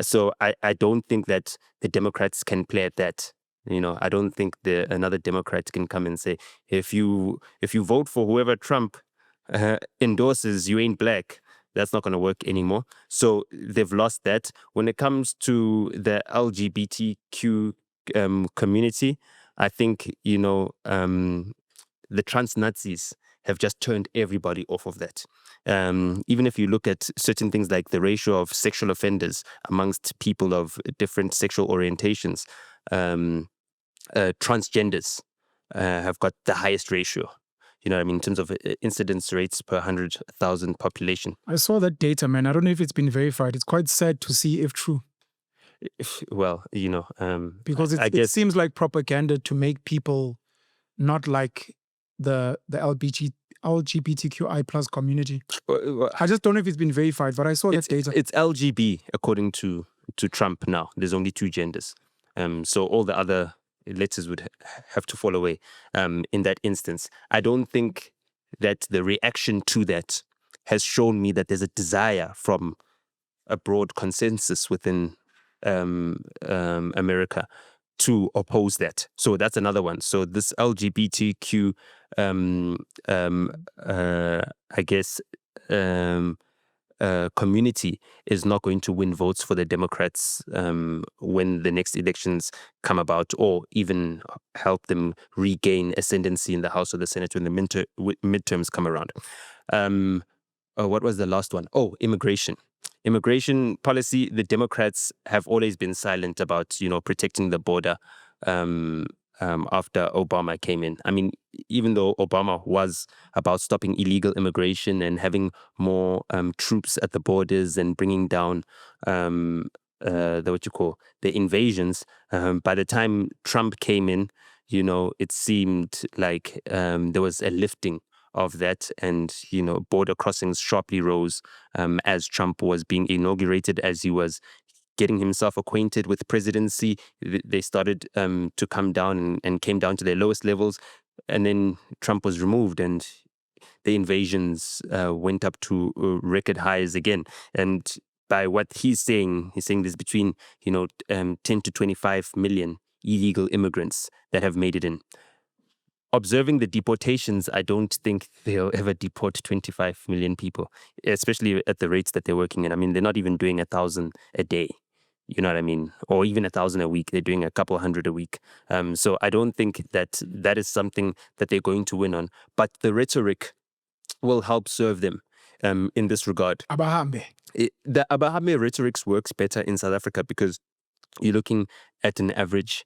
So I don't think that the Democrats can play at that. I don't think another Democrat can come and say, if you vote for whoever Trump endorses, you ain't black. That's not going to work anymore. So they've lost that. When it comes to the LGBTQ community, I think, the trans-Nazis have just turned everybody off of that. Even if you look at certain things like the ratio of sexual offenders amongst people of different sexual orientations, transgenders have got the highest ratio. You know what I mean? In terms of incidence rates per 100,000 population. I saw that data, man. I don't know if it's been verified. It's quite sad to see if true. Well, because it seems like propaganda to make people not like the LGBTQI plus community. I just don't know if it's been verified, but I saw that data. It's LGB according to Trump now. There's only 2 genders. So all the other letters would have to fall away in that instance. I don't think that the reaction to that has shown me that there's a desire from a broad consensus within America to oppose that. So that's another one. So this LGBTQ, community is not going to win votes for the Democrats when the next elections come about, or even help them regain ascendancy in the House or the Senate when the midterms come around. What was the last one? Oh, immigration. Immigration policy, the Democrats have always been silent about, protecting the border after Obama came in. I mean, even though Obama was about stopping illegal immigration and having more troops at the borders and bringing down the invasions, by the time Trump came in, it seemed like there was a lifting of that, and border crossings sharply rose as Trump was being inaugurated, as he was getting himself acquainted with presidency. They started to come down and came down to their lowest levels, and then Trump was removed, and the invasions went up to record highs again. And by what he's saying there's between 10 to 25 million illegal immigrants that have made it in. Observing the deportations, I don't think they'll ever deport 25 million people, especially at the rates that they're working in. I mean, they're not even doing 1,000 a day. You know what I mean? Or even 1,000 a week. They're doing a couple hundred a week. So I don't think that is something that they're going to win on. But the rhetoric will help serve them in this regard. Abahambe. The Abahambe rhetoric works better in South Africa because you're looking at an average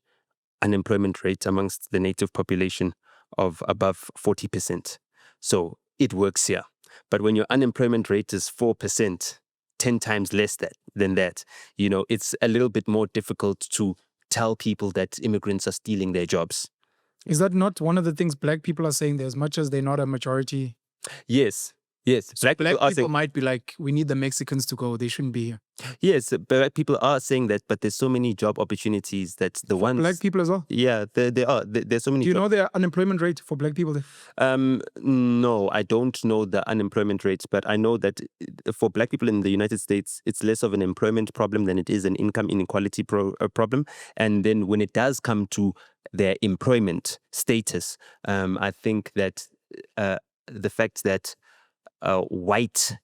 unemployment rate amongst the native population of above 40%. So it works here. But when your unemployment rate is 4%, 10 times less than that, it's a little bit more difficult to tell people that immigrants are stealing their jobs. Is that not one of the things black people are saying there, as much as they're not a majority? Yes. Black people might be like, we need the Mexicans to go. They shouldn't be here. Yes, black people are saying that, but there's so many job opportunities that the ones... Black people as well? Yeah, there are. There's so many... Do you know the unemployment rate for black people there? No, I don't know the unemployment rate, but I know that for black people in the United States, it's less of an employment problem than it is an income inequality problem. And then when it does come to their employment status, I think that the fact that white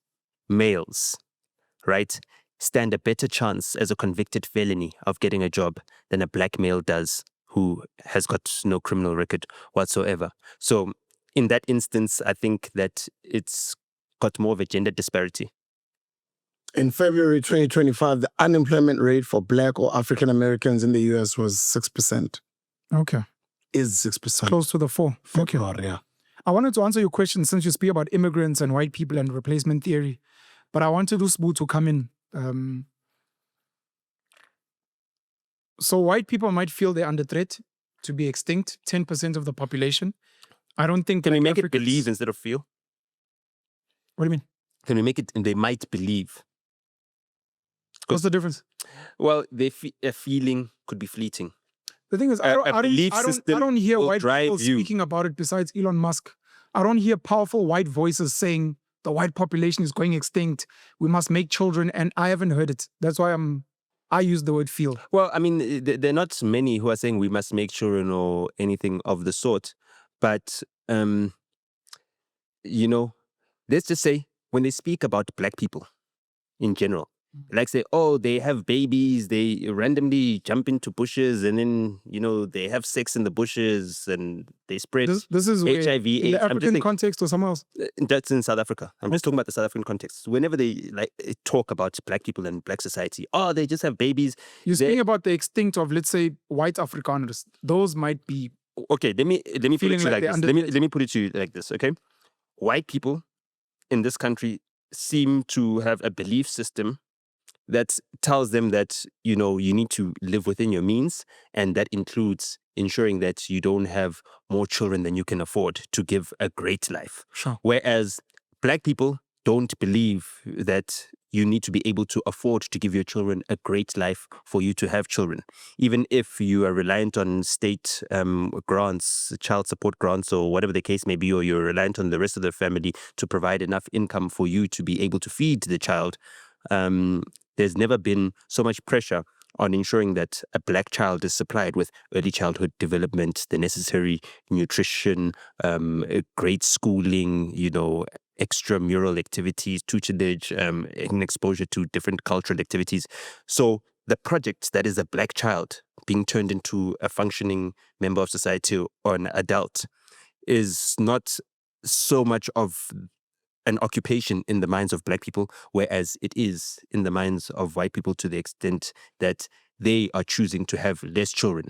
males, right, stand a better chance as a convicted felony of getting a job than a black male does who has got no criminal record whatsoever. So in that instance, I think that it's got more of a gender disparity. In February 2025, the unemployment rate for black or African Americans in the US was 6%. Okay. Is 6%. Close to the 4. Okay. Yeah. I wanted to answer your question since you speak about immigrants and white people and replacement theory, but I wanted Usbu to come in. So white people might feel they're under threat to be extinct, 10% of the population. I don't think... Can we make it believe instead of feel? What do you mean? Can we make it, they might believe? What's the difference? Well, a feeling could be fleeting. The thing is, I don't hear white people speaking about it besides Elon Musk. I don't hear powerful white voices saying the white population is going extinct. We must make children, and I haven't heard it. That's why I use the word feel. Well, I mean, there are not many who are saying we must make children or anything of the sort. But, let's just say when they speak about black people in general, like say, oh, they have babies, they randomly jump into bushes and then, they have sex in the bushes and they spread this is HIV, in the African context or somewhere else? That's in South Africa. I'm just talking about the South African context. Whenever they talk about black people and black society, oh, they just have babies. You're speaking about the extinct of, let's say, white Afrikaners. Those might be... Okay, let me put it to you like this. Let me put it to you like this, okay? White people in this country seem to have a belief system that tells them that, you need to live within your means, and that includes ensuring that you don't have more children than you can afford to give a great life. Sure. Whereas black people don't believe that you need to be able to afford to give your children a great life for you to have children. Even if you are reliant on state grants, child support grants, or whatever the case may be, or you're reliant on the rest of the family to provide enough income for you to be able to feed the child, there's never been so much pressure on ensuring that a black child is supplied with early childhood development, the necessary nutrition, great schooling, extramural activities, tutelage, and exposure to different cultural activities. So the project that is a black child being turned into a functioning member of society or an adult is not so much of an occupation in the minds of black people, whereas it is in the minds of white people to the extent that they are choosing to have less children.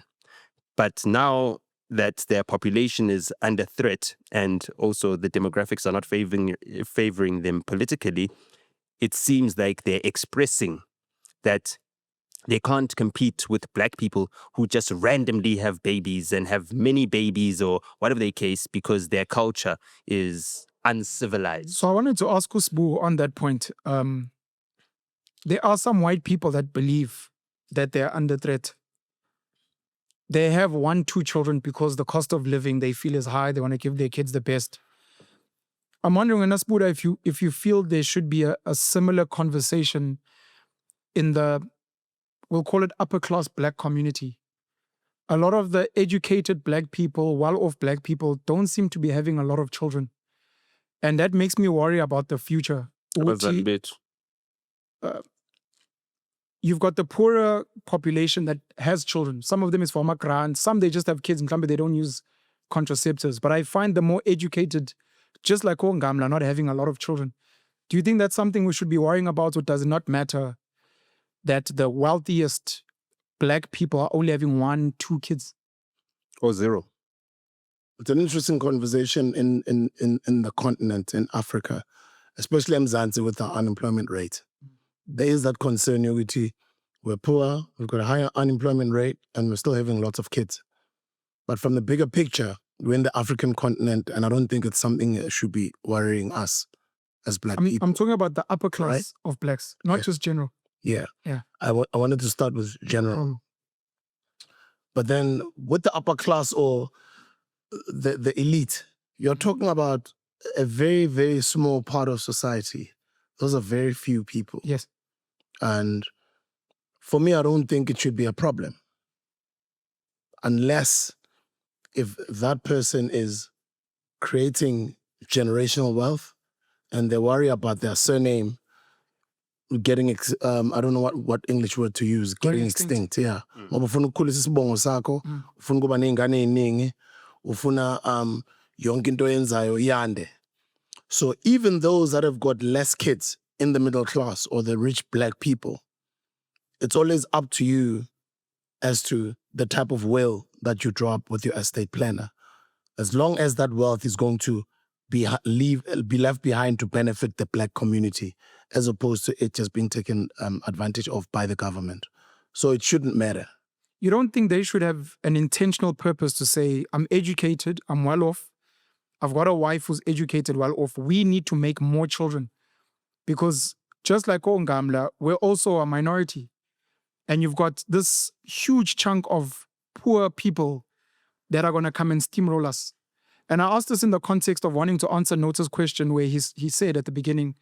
But now that their population is under threat and also the demographics are not favoring them politically, it seems like they're expressing that they can't compete with black people who just randomly have babies and have many babies or whatever the case because their culture is uncivilized. So I wanted to ask Usbu on that point. There are some white people that believe that they're under threat. They have 1-2 children because the cost of living they feel is high. They want to give their kids the best. I'm wondering, Anasbuda, if you feel there should be a similar conversation in the, we'll call it upper class black community. A lot of the educated black people, well-off black people, don't seem to be having a lot of children. And that makes me worry about the future. What's that bit? You've got the poorer population that has children. Some of them is for grant. Some they just have kids and they don't use contraceptives. But I find the more educated, just like Ongamla, not having a lot of children. Do you think that's something we should be worrying about, or does it not matter that the wealthiest black people are only having 1-2 kids? Or 0. It's an interesting conversation in the continent, in Africa, especially in Mzansi with our unemployment rate. There is that concern, Yoguti. We're poor, we've got a higher unemployment rate, and we're still having lots of kids. But from the bigger picture, we're in the African continent, and I don't think it's something that should be worrying us as black people. I'm talking about the upper class of blacks, not just general. Yeah. Yeah. I wanted to start with general. But then with the upper class or the elite, you're talking about a very, very small part of society. Those are very few people. Yes. And for me, I don't think it should be a problem. Unless if that person is creating generational wealth and they worry about their surname getting, I don't know what English word to use, getting extinct. Yeah. Ufuna ukukhulisa isibongo sakho, ufuna ukuba ney'ngane ey'ningi, ufuna yonke into yenzayo yande. So even those that have got less kids in the middle class or the rich black people, it's always up to you as to the type of will that you draw up with your estate planner. As long as that wealth is going to be left behind to benefit the black community, as opposed to it just being taken advantage of by the government. So it shouldn't matter. You don't think they should have an intentional purpose to say, I'm educated, I'm well off, I've got a wife who's educated, well off, we need to make more children? Because just like Ongamla, we're also a minority. And you've got this huge chunk of poor people that are going to come and steamroll us. And I asked this in the context of wanting to answer NOTA's question where he said at the beginning,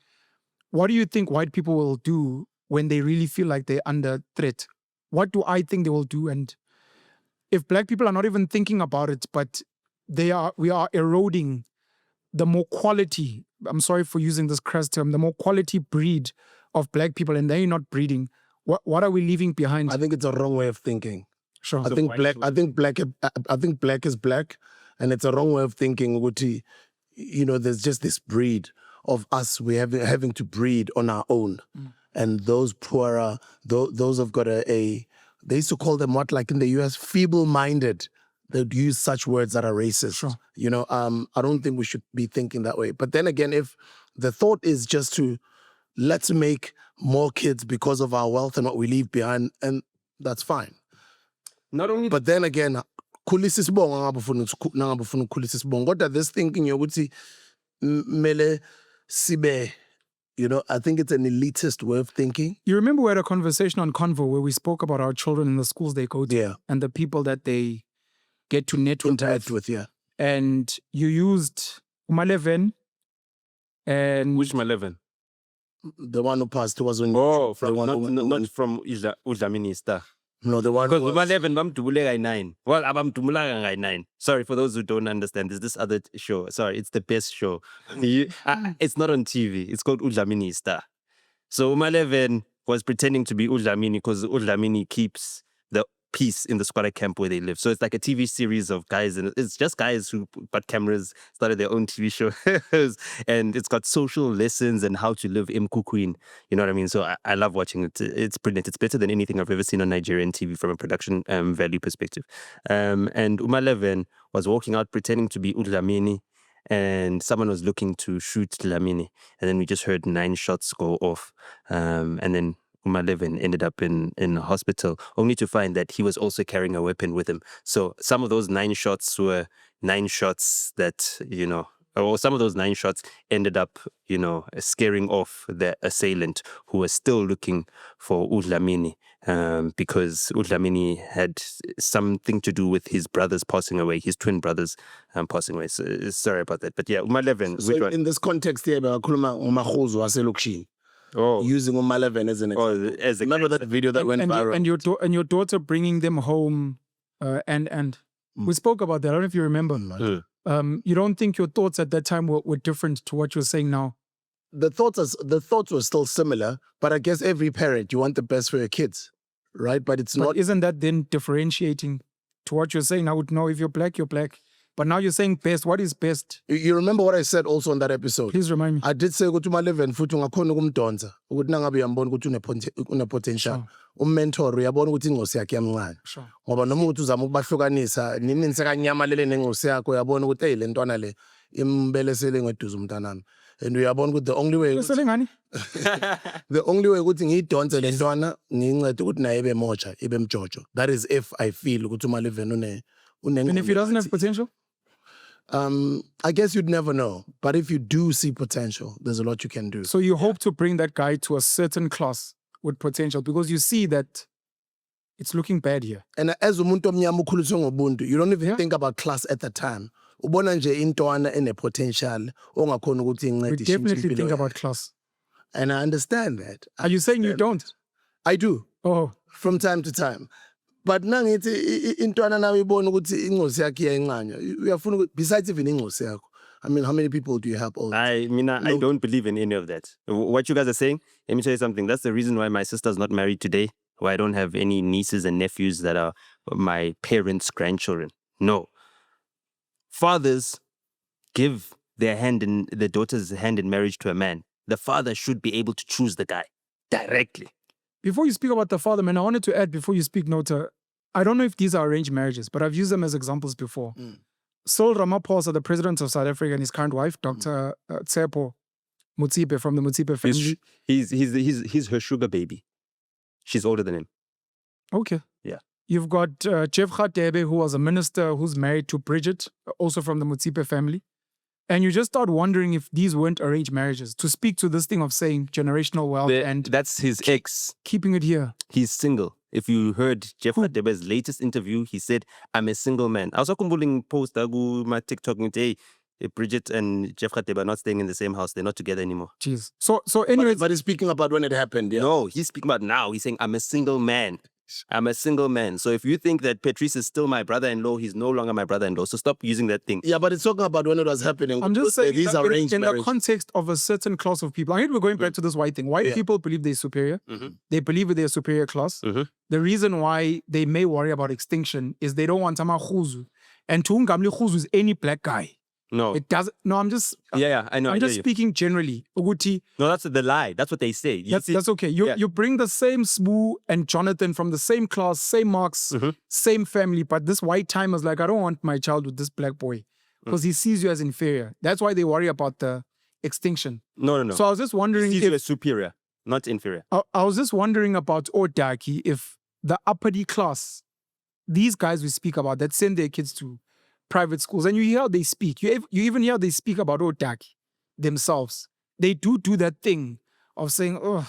what do you think white people will do when they really feel like they're under threat? What do I think they will do? And if black people are not even thinking about it, but we are eroding the more quality, I'm sorry for using this crass term, the more quality breed of black people, and they're not breeding, what are we leaving behind? I think it's a wrong way of thinking. Sure. I think black is black, and it's a wrong way of thinking. There's just this breed of us. We having to breed on our own, and those poorer, those have got they used to call them what, like in the US, feeble-minded. They'd use such words that are racist. Sure. I don't think we should be thinking that way. But then again, if the thought is just to let's make more kids because of our wealth and what we leave behind, and that's fine. Not only, but then again, khulisa isibongo nangabufuna ukukhulisa isibongo. Kodwa this thinking yokuthi mele sibe, I think it's an elitist way of thinking. You remember we had a conversation on Convo where we spoke about our children in the schools they go to and the people that they get to interact with. Yeah. And you used Umaleven and... Which Maleven? The one who passed was when... Oh, not from Udlamini Star. No, the one because Umaleven bamdubule 9. Well, abamdubula 9. Sorry, for those who don't understand, there's this other show. Sorry, it's the best show. It's not on TV. It's called Udlamini Star. So Umaleven was pretending to be Udlamini because Udlamini keeps the peace in the squatter camp where they live. So it's like a TV series of guys, and it's just guys who got cameras, started their own TV shows, and it's got social lessons and how to live Mkukwin. You know what I mean? So I love watching it. It's brilliant. It's better than anything I've ever seen on Nigerian TV from a production value perspective. And Umaleven was walking out pretending to be Udlamini, and someone was looking to shoot Dlamini, and then we just heard 9 shots go off, and then Umaleven ended up in hospital, only to find that he was also carrying a weapon with him. So some of those 9 shots were 9 shots that, or some of those 9 shots ended up, scaring off the assailant who was still looking for Udlamini, because Udlamini had something to do with his brothers passing away, his twin brothers passing away. So, sorry about that. But yeah, Umaleven. So in this context here, using Umaleven as an example. Remember that video that went viral? And your daughter bringing them home, and we spoke about that. I don't know if you remember. You don't think your thoughts at that time were different to what you're saying now? The thoughts were still similar, but I guess every parent, you want the best for your kids, right? But it's not. Isn't that then differentiating to what you're saying? I would know if you're black, you're black. But now you're saying best. What is best? You remember what I said also on that episode? Please remind me. I did say ukuthi Umaleven futhi ungakhona ukumdonsa ukuthi nangabe uyambona ukuthi une potential. Ummentor uyabona ukuthi ingosi yakhe yamncane. Ngoba noma ukuthi uzama ukubahlukanisa nini nisekanyamalele nengosi yakho uyabona ukuthi hey le ntwana le imbelesele ngeduze umntanami. And uyabona ukuthi the only way ukuthi ngiyidonse le ntwana ngincede ukuthi naye ibe moja ibe mjojo. That is if I feel ukuthi Umaleven une. And if he doesn't have potential? I guess you'd never know. But if you do see potential, there's a lot you can do. So you hope to bring that guy to a certain class with potential because you see that it's looking bad here. And as umuntu omnyama ukhuliswe ngobuntu, you don't even think about class at the time. Ubona nje intwana ene potential ongakhona ukuthi incede. We definitely think about class. And I understand that. Are you saying you don't? I do. Oh. From time to time. But nangithi intwana nawe ibona ukuthi ingosi yakhe iyayincanya. Uyafuna besides even ingosi yakho. I mean, how many people do you help all? I don't believe in any of that. What you guys are saying, let me tell you something. That's the reason why my sister's not married today, why I don't have any nieces and nephews that are my parents' grandchildren. No. Fathers give their daughter's hand in marriage to a man. The father should be able to choose the guy directly. Before you speak about the father, man, I wanted to add before you speak, NOTA, I don't know if these are arranged marriages, but I've used them as examples before. Cyril Ramaphosa, the president of South Africa, and his current wife, Dr. Tsepo Mutsipe from the Mutsipe family. He's her sugar baby. She's older than him. Okay. Yeah. You've got Jeff Radebe, who was a minister who's married to Bridget, also from the Mutsipe family. And you just start wondering if these weren't arranged marriages, to speak to this thing of saying generational wealth and that's his ex. Keeping it here. He's single. If you heard Jeff Radebe's latest interview, he said, I'm a single man. I was talking post my TikTok and hey, Bridget and Jeff Radebe are not staying in the same house. They're not together anymore. Jeez. So anyways. But he's speaking about when it happened, yeah? No, he's speaking about now. He's saying, I'm a single man. I'm a single man. So if you think that Patrice is still my brother-in-law, he's no longer my brother-in-law. So stop using that thing. Yeah, but it's talking about when it was happening. I'm just saying these are arranged in the context of a certain class of people. I think we're going back to this white thing. White people believe they're superior. They believe they're a superior class. The reason why they may worry about extinction is they don't want Tamahuzu. And Tuungamli Huzu is any black guy. No. It doesn't. No, I'm just. Yeah, I know. I'm just speaking generally. Uguti. No, that's the lie. That's what they say. That's okay. You bring the same Smoo and Jonathan from the same class, same marks, same family, but this white timer's like, I don't want my child with this black boy because he sees you as inferior. That's why they worry about the extinction. No. So I was just wondering he sees you as superior, not inferior. I was just wondering about Odaki, if the uppity class, these guys we speak about that send their kids to private schools, and you hear how they speak. You even hear how they speak about Otaki themselves. They do that thing of saying, oh,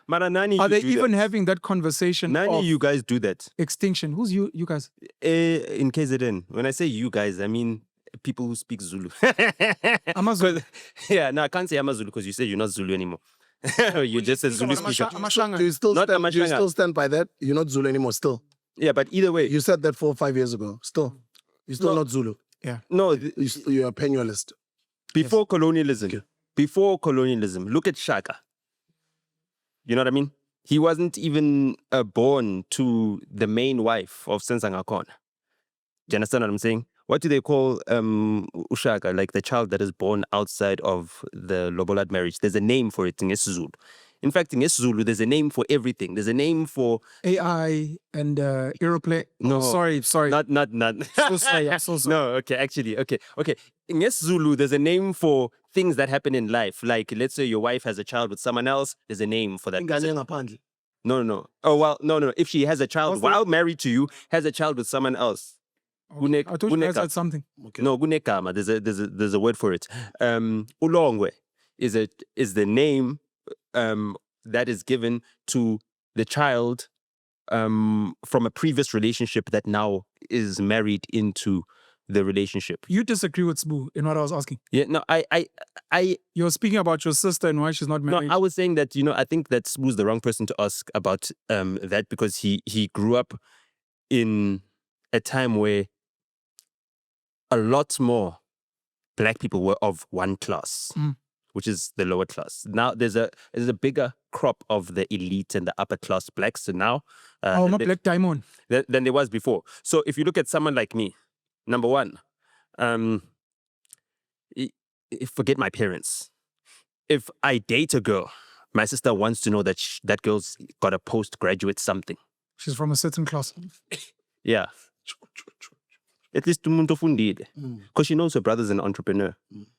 Maranani, are they even having that conversation? Nani, you guys do that. Extinction. Who's you guys? In KZN. When I say you guys, I mean people who speak Zulu. Amazulu. Yeah, no, I can't say Amazulu because you said you're not Zulu anymore. You're just a Zulu speaker. Do you still stand by that? You're not Zulu anymore still? Yeah, but either way. You said that 4 or 5 years ago. Still. You're still not Zulu. Yeah. No. You're a penuelist. Before colonialism. Okay. Before colonialism. Look at Shaka. You know what I mean? He wasn't even born to the main wife of Sensangakona. Do you understand what I'm saying? What do they call Ushaka? Like the child that is born outside of the Lobolat marriage. There's a name for it in Zulu. In fact, in Zulu, there's a name for everything. There's a name for AI and aeroplane. No, sorry. Not. So sorry. I'm so sorry. No, okay, actually, okay. In Zulu, there's a name for things that happen in life. Like, let's say your wife has a child with someone else. There's a name for that. No. Oh, well, no. If she has a child What's the- while married to you, has a child with someone else. Okay. I thought you guys Guneka. had something. Okay. No, gunekama. There's a word for it. Ulongwe is the name that is given to the child from a previous relationship that now is married into the relationship. You disagree with Sbu in what I was asking. Yeah, no, I You're speaking about your sister and why she's not no, married. I was saying that, I think that Sbu's the wrong person to ask about that, because he grew up in a time where a lot more black people were of one class, which is the lower class. Now there's a bigger crop of the elite and the upper class blacks. So now my black diamond. than there was before. So if you look at someone like me, number one, forget my parents. If I date a girl, my sister wants to know that that girl's got a postgraduate something. She's from a certain class. Yeah. At least umuntu ofundile. Because she knows her brother's an entrepreneur.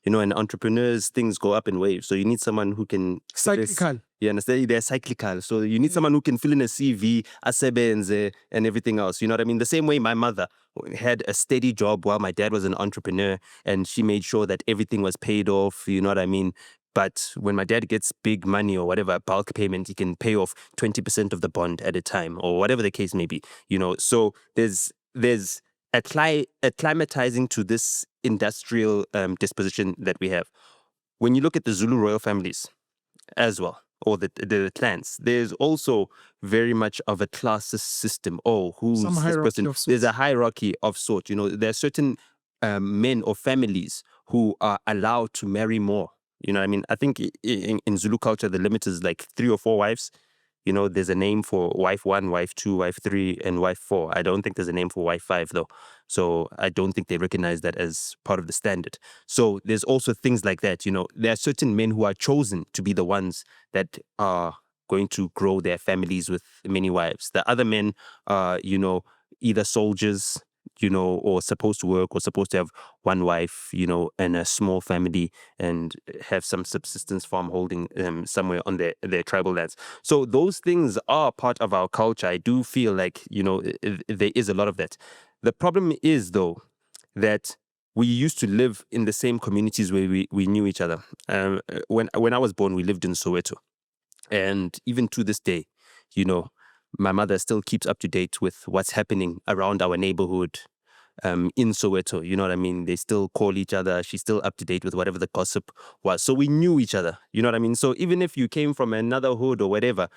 And entrepreneurs, things go up in waves. So you need someone who can... Cyclical. You understand? They're cyclical. So you need someone who can fill in a CV, asebenze, and everything else. You know what I mean? The same way my mother had a steady job while my dad was an entrepreneur, and she made sure that everything was paid off. You know what I mean? But when my dad gets big money or whatever, bulk payment, he can pay off 20% of the bond at a time, or whatever the case may be. So there's acclimatizing to this industrial disposition that we have. When you look at the Zulu royal families as well, or the clans, there's also very much of a classist system. Who's Some this hierarchy person? of sorts. There's a hierarchy of sorts. There are certain men or families who are allowed to marry more. You know what I mean? I think in Zulu culture, the limit is like 3 or 4 wives. There's a name for wife 1, wife 2, wife 3, and wife 4. I don't think there's a name for wife 5, though. So I don't think they recognize that as part of the standard. So there's also things like that. There are certain men who are chosen to be the ones that are going to grow their families with many wives. The other men are, either soldiers, or supposed to work, or supposed to have one wife, and a small family, and have some subsistence farm holding somewhere on their tribal lands. So those things are part of our culture. I do feel like, there is a lot of that. The problem is, though, that we used to live in the same communities where we knew each other. When I was born, we lived in Soweto. And even to this day, my mother still keeps up to date with what's happening around our neighborhood in Soweto. You know what I mean? They still call each other. She's still up to date with whatever the gossip was. So we knew each other. You know what I mean? So even if you came from another hood or whatever,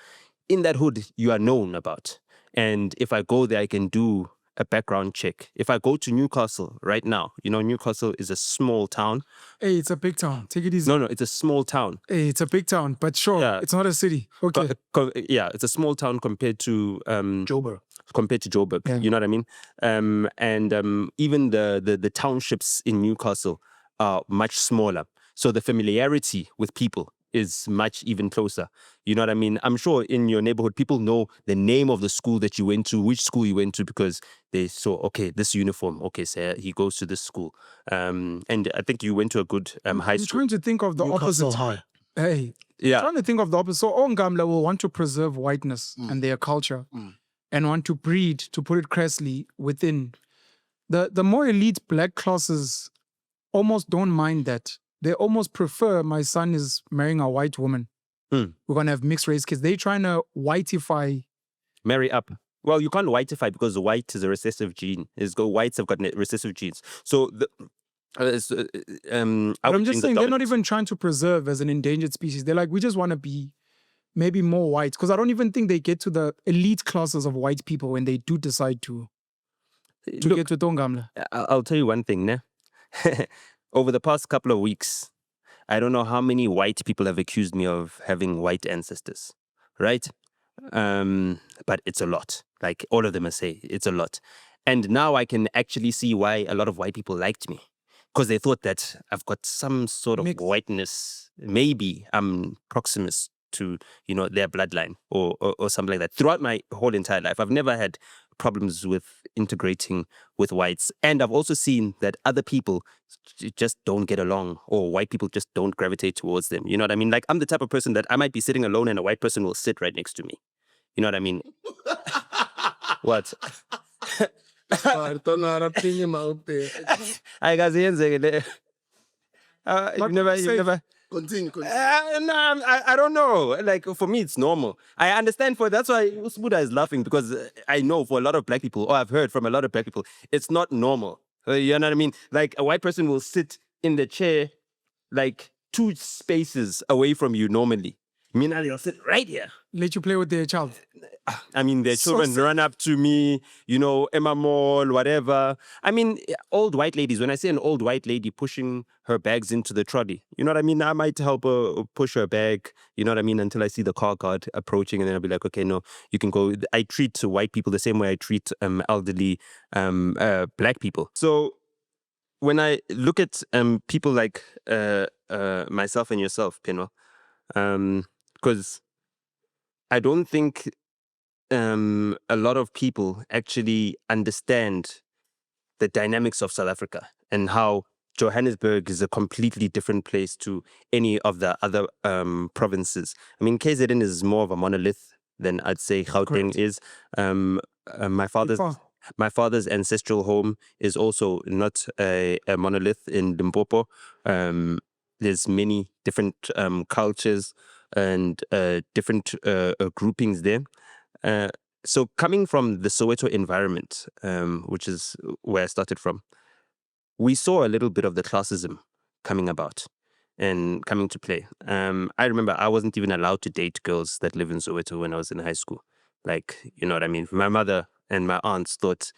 in that hood, you are known about. And if I go there, I can do a background check. If I go to Newcastle right now, Newcastle is a small town. Hey, it's a big town. Take it easy. No, it's a small town. Hey, it's a big town, but sure, Yeah. it's not a city. Okay. Yeah, it's a small town compared to Joburg. Yeah. You know what I mean? And even the townships in Newcastle are much smaller. So the familiarity with people is much even closer. You know what I mean? I'm sure in your neighborhood, people know the name of the school that you went to, which school you went to, because they saw, okay, this uniform, okay, so he goes to this school. And I think you went to a good high I'm school. trying to think of the Newcastle opposite. High. Hey, Yeah. trying to think of the opposite. So Ongamla will want to preserve whiteness and their culture and want to breed, to put it crassly, within. The more elite black classes almost don't mind that. They almost prefer my son is marrying a white woman. We're going to have mixed race kids. They're trying to whiteify. Marry up. Well, you can't whiteify because white is a recessive gene. Whites have got recessive genes. So I'm just saying they're not even trying to preserve as an endangered species. They're like, we just want to be maybe more white. Because I don't even think they get to the elite classes of white people when they do decide to get to Tongamla. I'll tell you one thing, ne? Over the past couple of weeks, I don't know how many white people have accused me of having white ancestors, right? But it's a lot. Like all of them say, it's a lot. And now I can actually see why a lot of white people liked me. Because they thought that I've got some sort of whiteness. Maybe I'm proximus to, their bloodline or something like that. Throughout my whole entire life, I've never had problems with integrating with whites. And I've also seen that other people just don't get along, or white people just don't gravitate towards them. You know what I mean? Like, I'm the type of person that I might be sitting alone and a white person will sit right next to me. You know what I mean? What? I don't know how to ping him out there. I guys, you never. Continue. No, I don't know. Like for me, it's normal. I understand that's why Buddha is laughing because I know for a lot of black people, or I've heard from a lot of black people, it's not normal. You know what I mean? Like a white person will sit in the chair, like 2 spaces away from you normally. Meanwhile, they'll sit right here. Let you play with their child. I mean, their So children sad. run up to me, Emma Mall, whatever. I mean, old white ladies, when I say an old white lady pushing her bags into the trolley, you know what I mean? I might help her push her bag, you know what I mean, until I see the car guard approaching, and then I'll be like, okay, no, you can go. I treat white people the same way I treat elderly black people. So when I look at people like myself and yourself, PENUEL, because I don't think a lot of people actually understand the dynamics of South Africa and how Johannesburg is a completely different place to any of the other provinces. I mean, KZN is more of a monolith than I'd say Gauteng Correct. is. My father's ancestral home is also not a monolith in Limpopo. There's many different cultures and different groupings there. So coming from the Soweto environment, which is where I started from, we saw a little bit of the classism coming about and coming to play. I remember I wasn't even allowed to date girls that live in Soweto when I was in high school. Like, you know what I mean? My mother and my aunts thought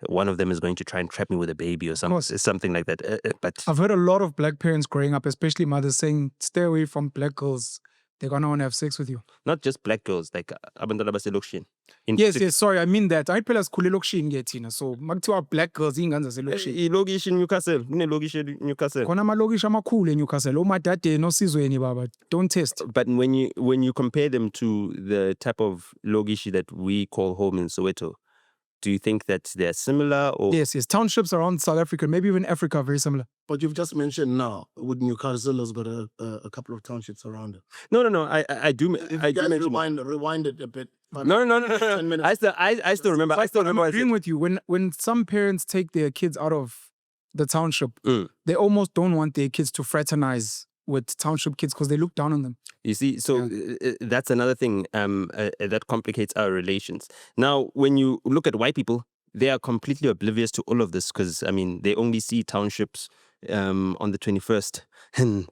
one of them is going to try and trap me with a baby or something like that. But I've heard a lot of black parents growing up, especially mothers, saying, stay away from black girls. They're going to want to have sex with you. not just black girls, like abantwana baselokishini. Yes, sorry, I mean that. I phela sikhule elokishini ke thina. So makuthiwa black girls iy'ngane zaselokishini. Ilokishi in Newcastle, kunelokishi in Newcastle. Khona amalokishi amakhulu eNewcastle. Omadadeni osizweni baba. Don't test. But when you compare them to the type of logishi that we call home in Soweto, do you think that they're similar or? Yes. Townships around South Africa, maybe even Africa, are very similar. But you've just mentioned now, with Newcastle has got a couple of townships around it. No. I do. If I you do guys mention rewind it a bit. No. 10 minutes. I still remember. I still I'm remember. agreeing with you. When some parents take their kids out of the township, they almost don't want their kids to fraternize with township kids because they look down on them. You see, so that's another thing that complicates our relations. Now, when you look at white people, they are completely oblivious to all of this because, I mean, they only see townships on the 21st and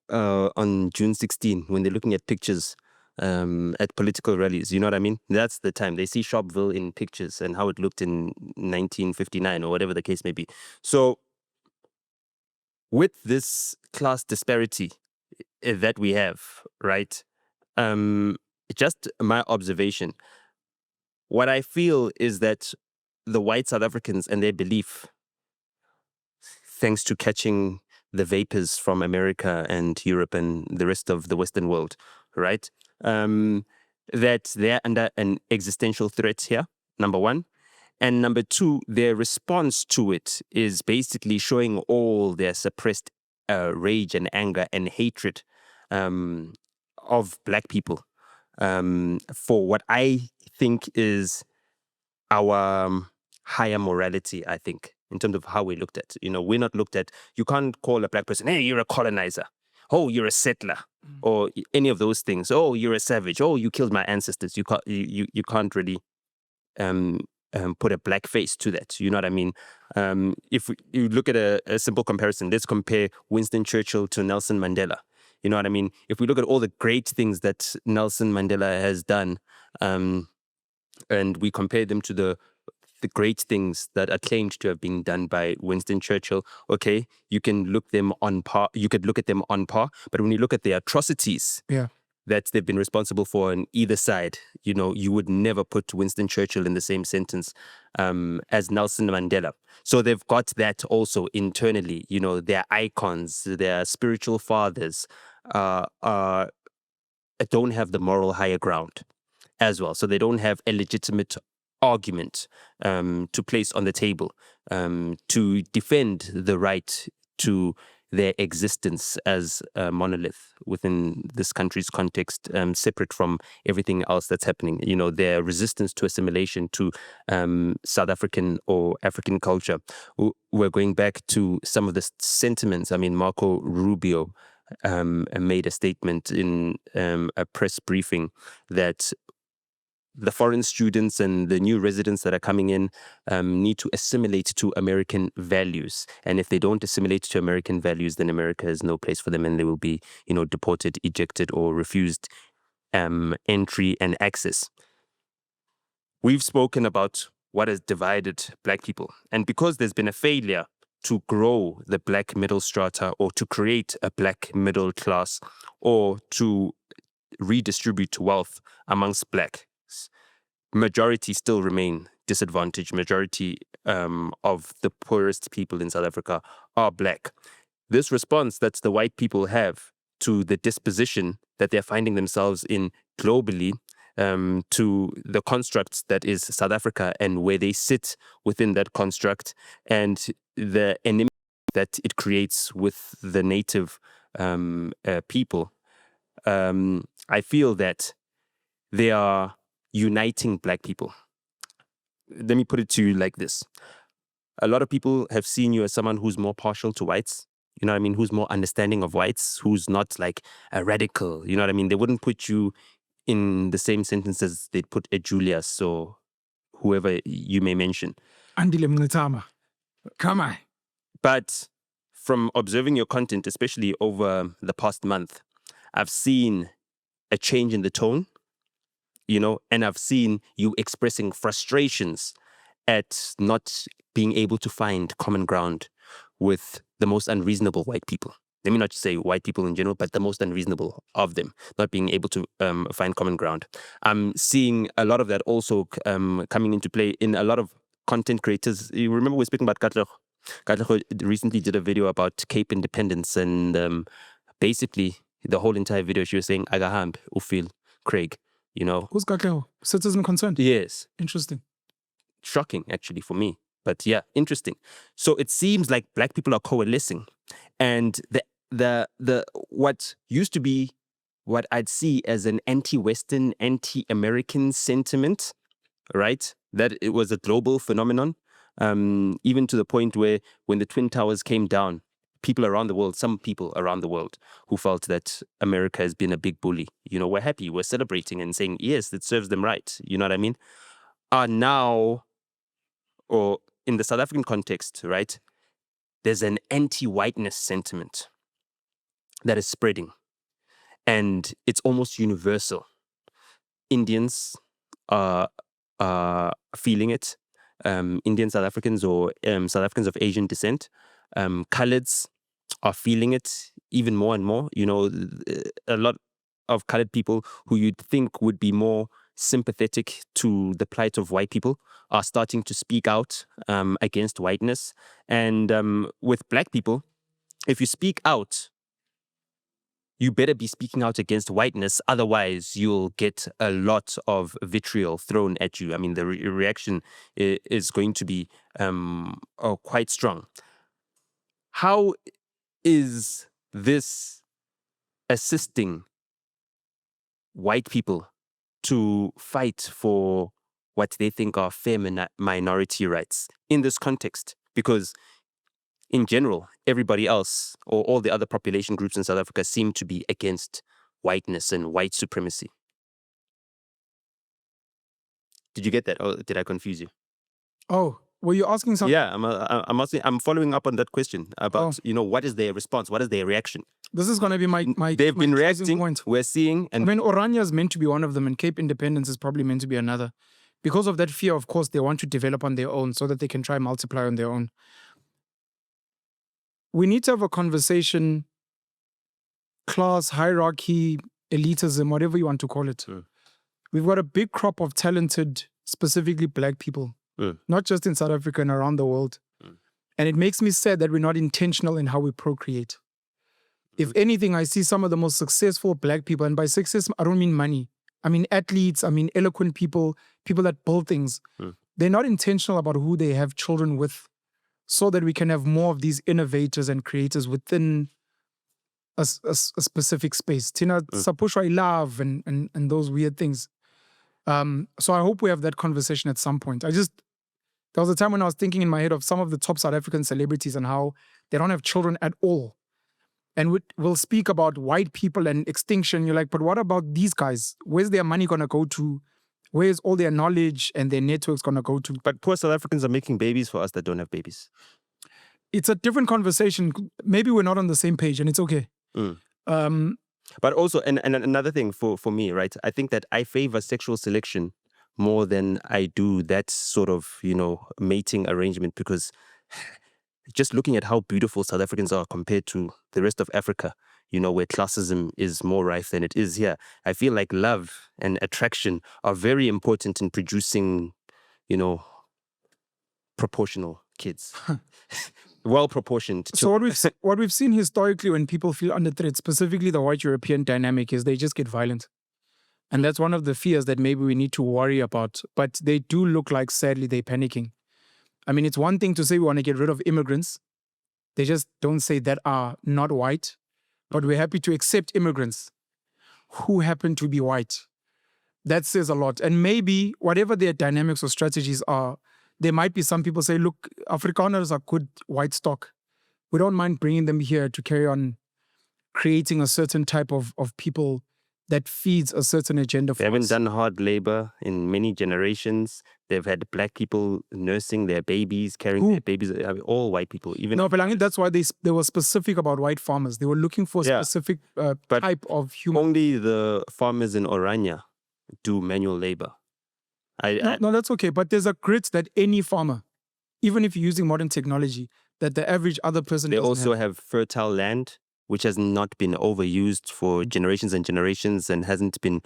on June 16 when they're looking at pictures at political rallies. You know what I mean? That's the time. They see Sharpeville in pictures and how it looked in 1959 or whatever the case may be. So with this class disparity that we have, right? Just my observation, what I feel is that the white South Africans and their belief, thanks to catching the vapors from America and Europe and the rest of the Western world, right? That they're under an existential threat here, number one. And number two, their response to it is basically showing all their suppressed rage and anger and hatred of black people for what I think is our higher morality, I think, in terms of how we're looked at. You know, we're not looked at, you can't call a black person, hey, you're a colonizer. Oh, you're a settler. Or any of those things. Oh, you're a savage. Oh, you killed my ancestors. You can't really put a black face to that. You know what I mean? If you look at a simple comparison, let's compare Winston Churchill to Nelson Mandela. You know what I mean? If we look at all the great things that Nelson Mandela has done, and we compare them to the great things that are claimed to have been done by Winston Churchill, okay, you can look them on par. You could look at them on par, but when you look at the atrocities that they've been responsible for on either side, you know, you would never put Winston Churchill in the same sentence as Nelson Mandela. So they've got that also internally. You know, their icons, their spiritual fathers don't have the moral higher ground as well. So they don't have a legitimate argument to place on the table to defend the right to their existence as a monolith within this country's context, separate from everything else that's happening. You know, their resistance to assimilation to South African or African culture. We're going back to some of the sentiments. I mean, Marco Rubio made a statement in a press briefing that the foreign students and the new residents that are coming in need to assimilate to American values. And if they don't assimilate to American values, then America has no place for them and they will be, you know, deported, ejected, or refused entry and access. We've spoken about what has divided Black people. And because there's been a failure to grow the Black middle strata or to create a Black middle class or to redistribute wealth amongst Black, majority still remain disadvantaged. Majority of the poorest people in South Africa are Black. This response that the white people have to the disposition that they're finding themselves in globally, to the construct that is South Africa and where they sit within that construct, and the enemy that it creates with the native people, I feel that they are uniting Black people. Let me put it to you like this. A lot of people have seen you as someone who's more partial to whites, you know what I mean, who's more understanding of whites, who's not like a radical, you know what I mean? They wouldn't put you in the same sentence as they'd put a Julius or whoever you may mention. Andile Mngitama. Come on. But from observing your content, especially over the past month, I've seen a change in the tone, you know, and I've seen you expressing frustrations at not being able to find common ground with the most unreasonable white people. Let me not say white people in general, but the most unreasonable of them, not being able to find common ground. I'm seeing a lot of that also coming into play in a lot of content creators. You remember we were speaking about Katlego. Katlego recently did a video about Cape independence, and basically the whole entire video she was saying, Agaham, Ufil, Craig, you know. Who's Katlego? Citizen concerned? Yes. Interesting. Shocking, actually, for me. But yeah, interesting. So it seems like Black people are coalescing, and the what used to be what I'd see as an anti-Western, anti-American sentiment, right? That it was a global phenomenon, even to the point where when the Twin Towers came down, people around the world, some people around the world who felt that America has been a big bully, you know, we're happy, we're celebrating and saying, yes, it serves them right, you know what I mean? Are now, or in the South African context, right, there's an anti-whiteness sentiment that is spreading. And it's almost universal. Indians are feeling it. Indian South Africans or South Africans of Asian descent. Coloreds are feeling it even more and more. You know, a lot of colored people who you'd think would be more sympathetic to the plight of white people are starting to speak out against whiteness. And with Black people, if you speak out, you better be speaking out against whiteness. Otherwise, you'll get a lot of vitriol thrown at you. I mean, the reaction is going to be quite strong. How is this assisting white people to fight for what they think are fair minority rights in this context? Because in general, everybody else or all the other population groups in South Africa seem to be against whiteness and white supremacy. Did you get that? Or did I confuse you? Oh, were you asking something? Yeah, I'm following up on that question about, you know, what is their response? What is their reaction? This is going to be my They've been closing reacting. point. We're seeing. And I mean, Orania is meant to be one of them, and Cape Independence is probably meant to be another. Because of that fear, of course, they want to develop on their own so that they can try multiply on their own. We need to have a conversation, class, hierarchy, elitism, whatever you want to call it. We've got a big crop of talented, specifically Black people, not just in South Africa and around the world. And it makes me sad that we're not intentional in how we procreate. If anything, I see some of the most successful Black people, and by success, I don't mean money. I mean athletes, I mean eloquent people, people that build things. They're not intentional about who they have children with. so that we can have more of these innovators and creators within a specific space. Tina Sapusha, I love and those weird things. So I hope we have that conversation at some point. There was a time when I was thinking in my head of some of the top South African celebrities and how they don't have children at all. And we'll speak about white people and extinction. You're like, but what about these guys? Where's their money going to go to? Where's all their knowledge and their networks going to go to? But poor South Africans are making babies for us that don't have babies. It's a different conversation. Maybe we're not on the same page and it's okay. But also, and another thing for me, right? I think that I favor sexual selection more than I do that sort of, mating arrangement, because just looking at how beautiful South Africans are compared to the rest of Africa, where classism is more rife than it is here, I feel like love and attraction are very important in producing, proportional kids. Well-proportioned. So what we've seen historically when people feel under threat, specifically the white European dynamic, is they just get violent. And that's one of the fears that maybe we need to worry about. But they do look like, sadly, they're panicking. I mean, it's one thing to say we want to get rid of immigrants. They just don't say that are not white. But we're happy to accept immigrants who happen to be white. That says a lot. And maybe whatever their dynamics or strategies are, there might be some people say, look, Afrikaners are good white stock. We don't mind bringing them here to carry on creating a certain type of people that feeds a certain agenda for us. They haven't done hard labor in many generations. They've had black people nursing their babies, carrying their babies, all white people. No, but that's why they were specific about white farmers. They were looking for a specific type of human. Only the farmers in Orania do manual labor. No, that's okay. But there's a grit that any farmer, even if you're using modern technology, that the average other person They also have fertile land, which has not been overused for generations and generations and hasn't been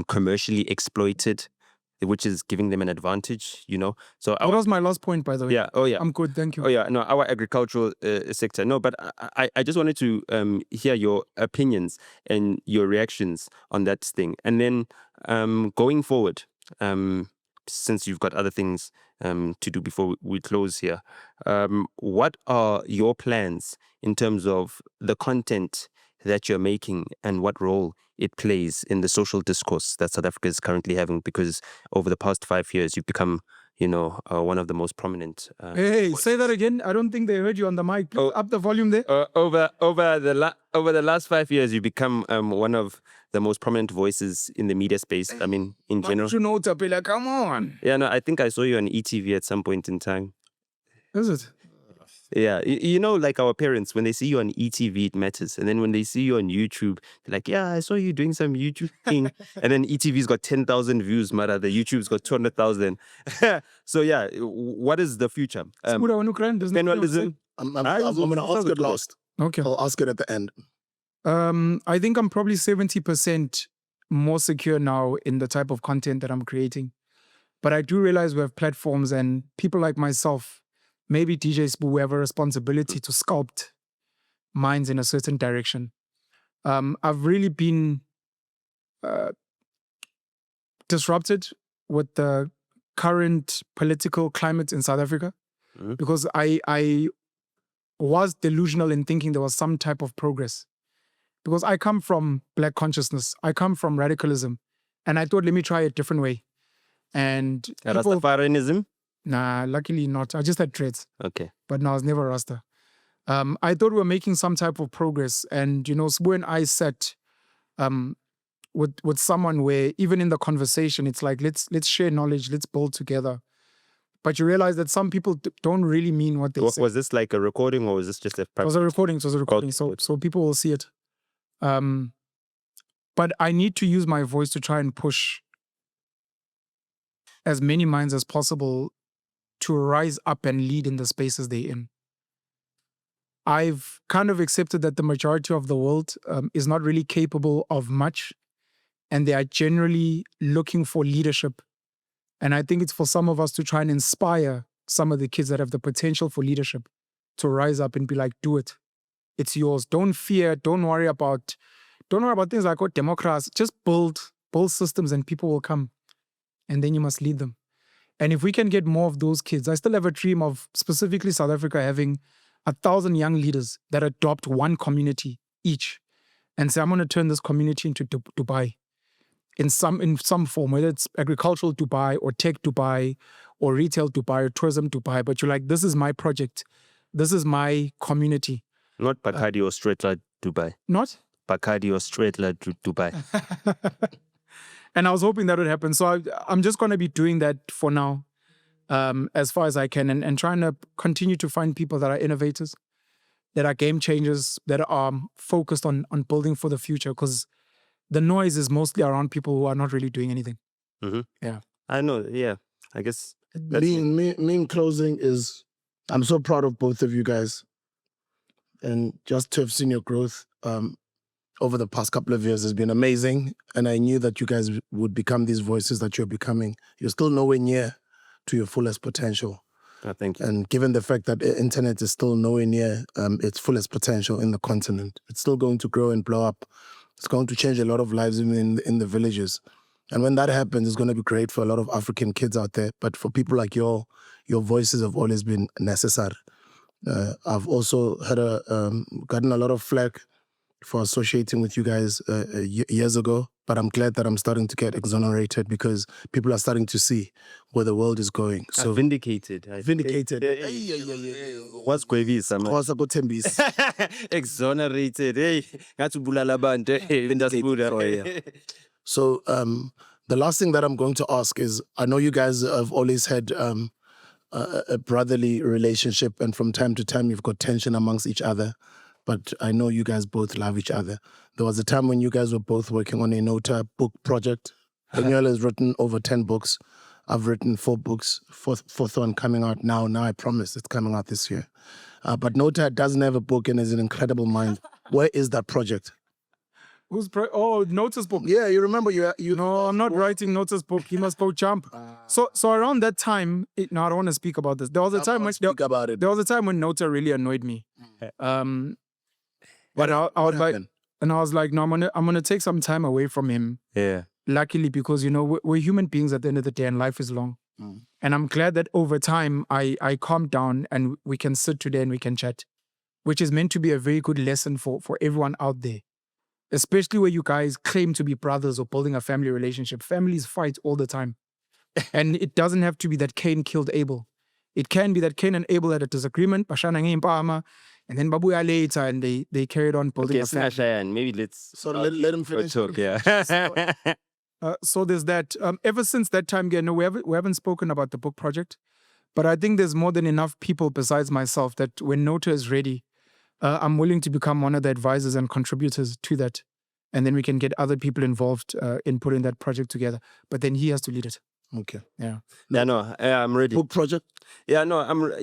commercially exploited, which is giving them an advantage, So that was my last point, by the way. Yeah. Oh, yeah. I'm good. Thank you. Oh, yeah. No, our agricultural sector. No, but I just wanted to hear your opinions and your reactions on that thing. And then going forward, since you've got other things to do before we close here, what are your plans in terms of the content that you're making and what role it plays in the social discourse that South Africa is currently having? Because over the past 5 years, you've become, one of the most prominent. Hey, say that again. I don't think they heard you on the mic. Please up the volume there. Over the last 5 years, you've become one of the most prominent voices in the media space. I mean, in general. You know, Tapela, come on. Yeah, no, I think I saw you on ETV at some point in time. Is it? Yeah, like our parents, when they see you on ETV, it matters. And then when they see you on YouTube, they're like, yeah, I saw you doing some YouTube thing. And then ETV's got 10,000 views, Mara. The YouTube's got 200,000. So yeah, what is the future? PENUEL is in. I'm going to ask it last. Okay. I'll ask it at the end. I think I'm probably 70% more secure now in the type of content that I'm creating. But I do realize we have platforms and people like myself, maybe DJ Spoo, we have a responsibility to sculpt minds in a certain direction. I've really been disrupted with the current political climate in South Africa because I was delusional in thinking there was some type of progress. Because I come from Black consciousness, I come from radicalism, and I thought, let me try a different way. And Rastafarianism? Nah, luckily not. I just had dreads. Okay. But no, I was never Rasta. I thought we were making some type of progress. And, Sbu and I sat with someone where even in the conversation, it's like, let's share knowledge, let's build together. But you realize that some people don't really mean what they say. Was this like a recording or was this just a... It was a recording. So people will see it. But I need to use my voice to try and push as many minds as possible to rise up and lead in the spaces they're in. I've kind of accepted that the majority of the world is not really capable of much, and they are generally looking for leadership. And I think it's for some of us to try and inspire some of the kids that have the potential for leadership to rise up and be like, do it. It's yours. Don't fear. Don't worry about things like democracy. Just build systems and people will come. And then you must lead them. And if we can get more of those kids, I still have a dream of specifically South Africa having 1,000 young leaders that adopt one community each and say, I'm going to turn this community into Dubai in some form, whether it's agricultural Dubai or tech Dubai or retail Dubai or tourism Dubai. But you're like, this is my project. This is my community. Not Bacardi or Stretler Dubai. Not? Bacardi or Stretler Dubai. And I was hoping that would happen. So I'm just going to be doing that for now, as far as I can, and trying to continue to find people that are innovators, that are game changers, that are focused on building for the future. Because the noise is mostly around people who are not really doing anything. Mm-hmm. Yeah. I know. Yeah. I guess. Me in closing is, I'm so proud of both of you guys, and just to have seen your growth over the past couple of years has been amazing. And I knew that you guys would become these voices that you're becoming. You're still nowhere near to your fullest potential. Thank you. And given the fact that the internet is still nowhere near its fullest potential in the continent, it's still going to grow and blow up. It's going to change a lot of lives in the villages. And when that happens, it's going to be great for a lot of African kids out there. But for people like your voices have always been necessary. I've also gotten a lot of flack for associating with you guys years ago, but I'm glad that I'm starting to get exonerated because people are starting to see where the world is going. So vindicated. Vindicated. What's Kwevisa, man? What's Exonerated. Hey, ngathi ubulala abantu. So the last thing that I'm going to ask is, I know you guys have always had a brotherly relationship, and from time to time you've got tension amongst each other. But I know you guys both love each other. There was a time when you guys were both working on a NOTA book project. PENUEL has written over 10 books. I've written 4 books, fourth one coming out now. Now I promise it's coming out this year. But NOTA doesn't have a book and is an incredible mind. Where is that project? NOTA's book. Yeah, you remember you No, I'm not writing NOTA's book. He must go jump. So around that time, I don't want to speak about this. There was a time when there was a time when NOTA really annoyed me. But I was like, and I was like, no, I'm gonna take some time away from him. Yeah. Luckily, because we're human beings at the end of the day, and life is long. And I'm glad that over time I calmed down and we can sit today and we can chat, which is meant to be a very good lesson for everyone out there. Especially where you guys claim to be brothers or building a family relationship. Families fight all the time. And it doesn't have to be that Cain killed Abel. It can be that Cain and Abel had a disagreement, and then babuya later, and they carried on building a family. Maybe let's... So let him finish. Talk, yeah. So there's that. Ever since that time, again, we haven't spoken about the book project, but I think there's more than enough people besides myself that when NOTA is ready, I'm willing to become one of the advisors and contributors to that. And then we can get other people involved in putting that project together. But then he has to lead it. Okay. Yeah. Yeah, no, I'm ready. Book project? Yeah, no,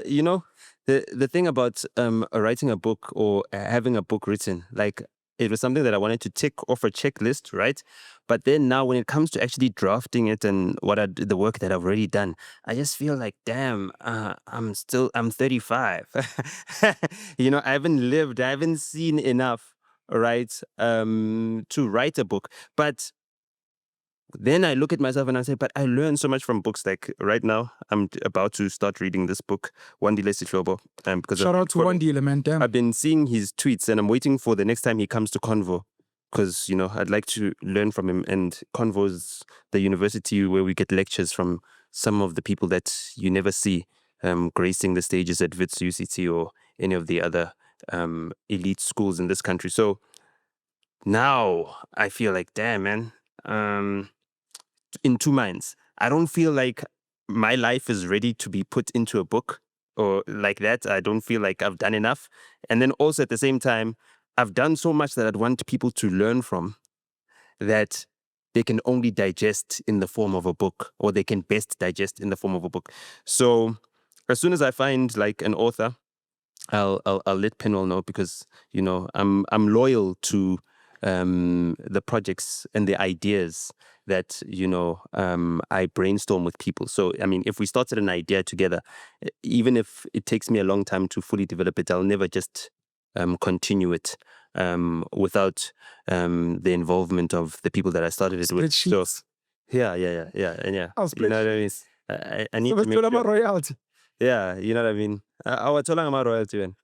you know, the thing about writing a book or having a book written, like, it was something that I wanted to tick off a checklist, right? But then now when it comes to actually drafting it and the work that I've already done, I just feel like, damn, I'm 35. You know, I haven't lived, I haven't seen enough, right, to write a book. But then I look at myself and I say, but I learned so much from books. Like right now, I'm about to start reading this book, Wandile Sihlobo. Because shout out to Wandile, man. Damn. I've been seeing his tweets and I'm waiting for the next time he comes to Convo. Because, you know, I'd like to learn from him. And Convo is the university where we get lectures from some of the people that you never see gracing the stages at Wits UCT or any of the other elite schools in this country. So now I feel like, damn, man. In two minds. I don't feel like my life is ready to be put into a book or like that. I don't feel like I've done enough. And then also at the same time, I've done so much that I'd want people to learn from that they can only digest in the form of a book, or they can best digest in the form of a book. So as soon as I find like an author, I'll let PENUEL know, because, you know, I'm loyal to the projects and the ideas that, you know, I brainstorm with people. So, I mean, if we started an idea together, even if it takes me a long time to fully develop it, I'll never just continue it without the involvement of the people that I started it with. So, yeah. And yeah, you know what I mean? I need So to make about sure. royalty. Yeah, you know what I mean. I was telling about royalty when.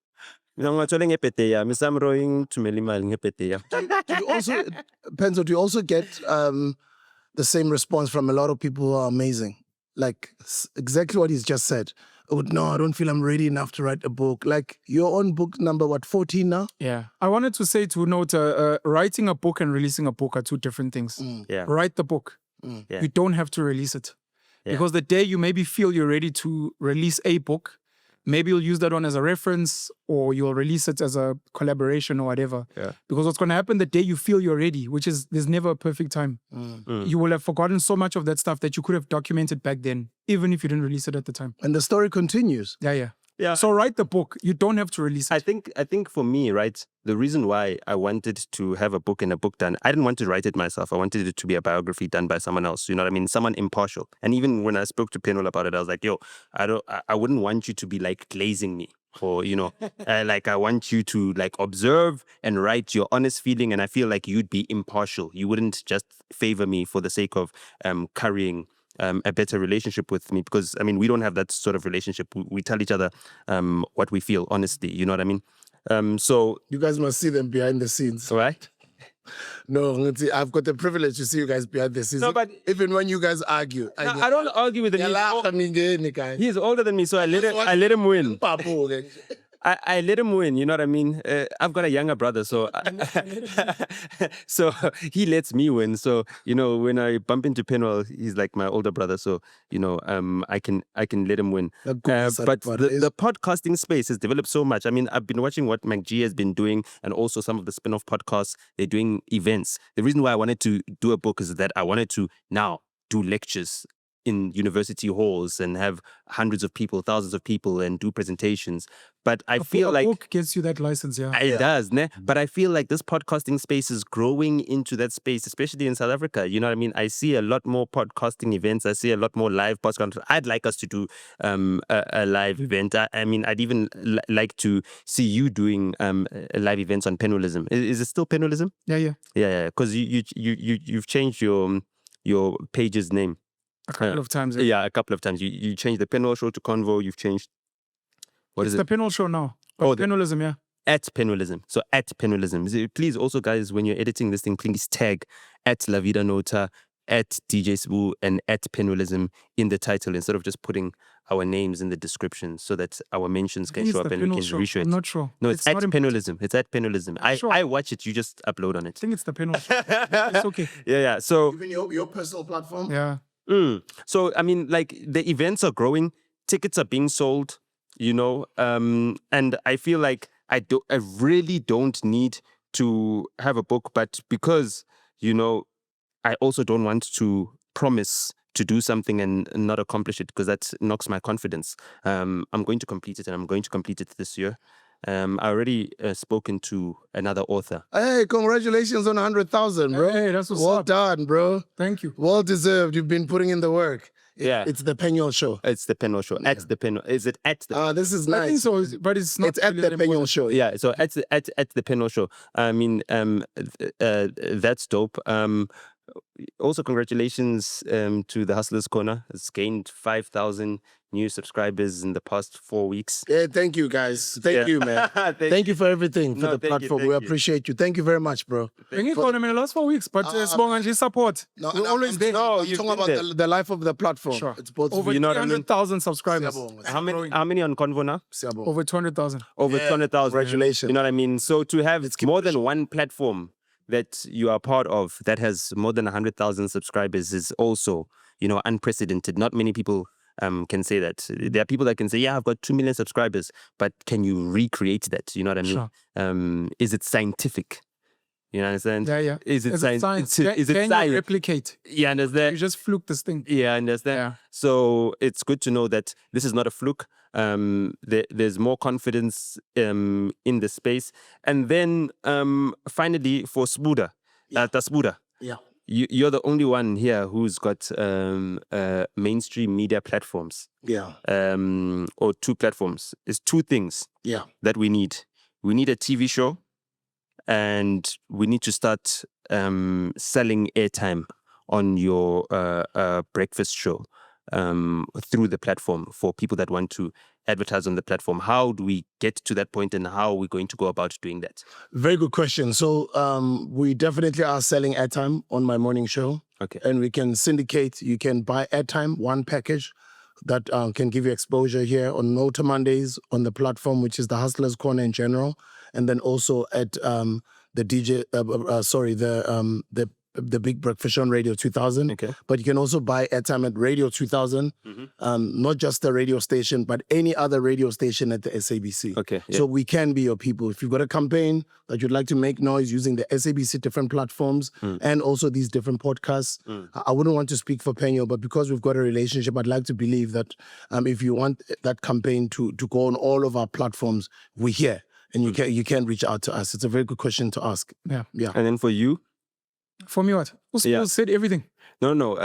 I'm telling you, I'm rowing to Melimal. Do you also, Penzo, do you also get the same response from a lot of people who are amazing? Like exactly what he's just said. Oh, no, I don't feel I'm ready enough to write a book. Like your own book number, 14 now? Yeah. I wanted to say to NOTA, writing a book and releasing a book are two different things. Yeah. Write the book. Yeah. You don't have to release it. Yeah. Because the day you maybe feel you're ready to release a book, maybe you'll use that one as a reference or you'll release it as a collaboration or whatever. Yeah. Because what's going to happen the day you feel you're ready, which is there's never a perfect time, you will have forgotten so much of that stuff that you could have documented back then, even if you didn't release it at the time. And the story continues. Yeah. Yeah. So write the book. You don't have to release it. I think for me, right, the reason why I wanted to have a book and a book done, I didn't want to write it myself. I wanted it to be a biography done by someone else. You know what I mean? Someone impartial. And even when I spoke to PENUEL about it, I was like, yo, I wouldn't want you to be like glazing me. Or, you know, like I want you to like observe and write your honest feeling. And I feel like you'd be impartial. You wouldn't just favor me for the sake of carrying a better relationship with me, because I mean we don't have that sort of relationship. We tell each other what we feel honestly, you know what I mean? So You guys must see them behind the scenes. right? No, I've got the privilege to see you guys behind the scenes. No, but even when you guys argue. I don't argue with him. He's older than me, so I let him win. I let him win, you know what I mean? I've got a younger brother, so so he lets me win. So, you know, when I bump into PENUEL, he's like my older brother, so, you know, I can let him win. But the podcasting space has developed so much. I mean, I've been watching what MacG has been doing and also some of the spin-off podcasts. They're doing events. The reason why I wanted to do a book is that I wanted to now do lectures in university halls and have hundreds of people, thousands of people and do presentations. But I feel like a book gives you that license, yeah. It does, ne? But I feel like this podcasting space is growing into that space, especially in South Africa. You know what I mean? I see a lot more podcasting events. I see a lot more live podcasts. I'd like us to do a live event. I mean, I'd even like to see you doing live events on penuelism. Is it still penuelism? Yeah. Because you've changed your page's name. A couple of times. Yeah, a couple of times. You changed the PENUEL show to Convo. You've changed. What is it? It's the PENUEL show now. Penuelism, yeah. At Penuelism. So at Penuelism. Please also, guys, when you're editing this thing, please tag at La Vida Nota, at DJ Sbu, and at Penuelism in the title instead of just putting our names in the description so that our mentions can show up and we can reshow it. I'm not sure. No, it's at Penuelism. It's at Penuelism. I watch it. You just upload on it. I think it's the PENUEL show. It's okay. Yeah. So even your personal platform? Yeah. So, I mean, like the events are growing, tickets are being sold, you know, and I feel like I really don't need to have a book, but because, you know, I also don't want to promise to do something and not accomplish it because that knocks my confidence. I'm going to complete it and I'm going to complete it this year. I already spoken to another author. Hey, congratulations on 100,000, bro. Hey, that's what's well up. done, bro. Thank you. Well deserved. You've been putting in the work. Yeah. It's the PENUEL show. It's the PENUEL show. At the PENUEL. Is it at the... this is I think nice. so, but it's not. It's at the PENUEL show. Yeah, so at the PENUEL show. I mean, that's dope. Also, congratulations to the Hustlers Corner. It's gained 5,000 new subscribers in the past 4 weeks. Yeah, thank you, guys. Thank you, man. thank you for everything, for the platform. We appreciate you. Thank you very much, bro. Been in the last 4 weeks, but Sibonga support. No, We're always there. I'm talking about the life of the platform. Sure. It's both Over you know what I mean? 300,000 subscribers. How many on Convo now? Over 200,000. Over 200,000. Congratulations. You know what I mean? So to have more than one platform that you are part of that has more than 100,000 subscribers is also, you know, unprecedented. Not many people can say that. There are people that can say, yeah, I've got 2 million subscribers, but can you recreate that? You know what I mean? Sure. Is it scientific? You understand? Yeah. Is it science? Is it science? You replicate? You understand? You just fluke this thing. Yeah, I understand. Yeah. So it's good to know that this is not a fluke. There's more confidence in the space. And then finally for Sbuda, Tasbuda. Yeah. You're the only one here who's got mainstream media platforms. Yeah. Or 2 platforms. It's 2 things that we need. We need a TV show and we need to start selling airtime on your breakfast show. through the platform for people that want to advertise on the platform. How do we get to that point, and how are we going to go about doing that? Very good question. So we definitely are selling airtime on my morning show. Okay. And we can syndicate. You can buy airtime, one package that can give you exposure here on NOTA Mondays on the platform, which is the Hustlers Corner in general, and then also at the Big Breakfast on Radio 2000. Okay. But you can also buy airtime at Radio 2000, not just the radio station, but any other radio station at the SABC. Okay. Yeah. So we can be your people. If you've got a campaign that you'd like to make noise using the SABC different platforms and also these different podcasts, I wouldn't want to speak for PENUEL, but because we've got a relationship, I'd like to believe that if you want that campaign to go on all of our platforms, we're here. And you can reach out to us. It's a very good question to ask. Yeah. And then for you? For me, what? Spools said everything. No.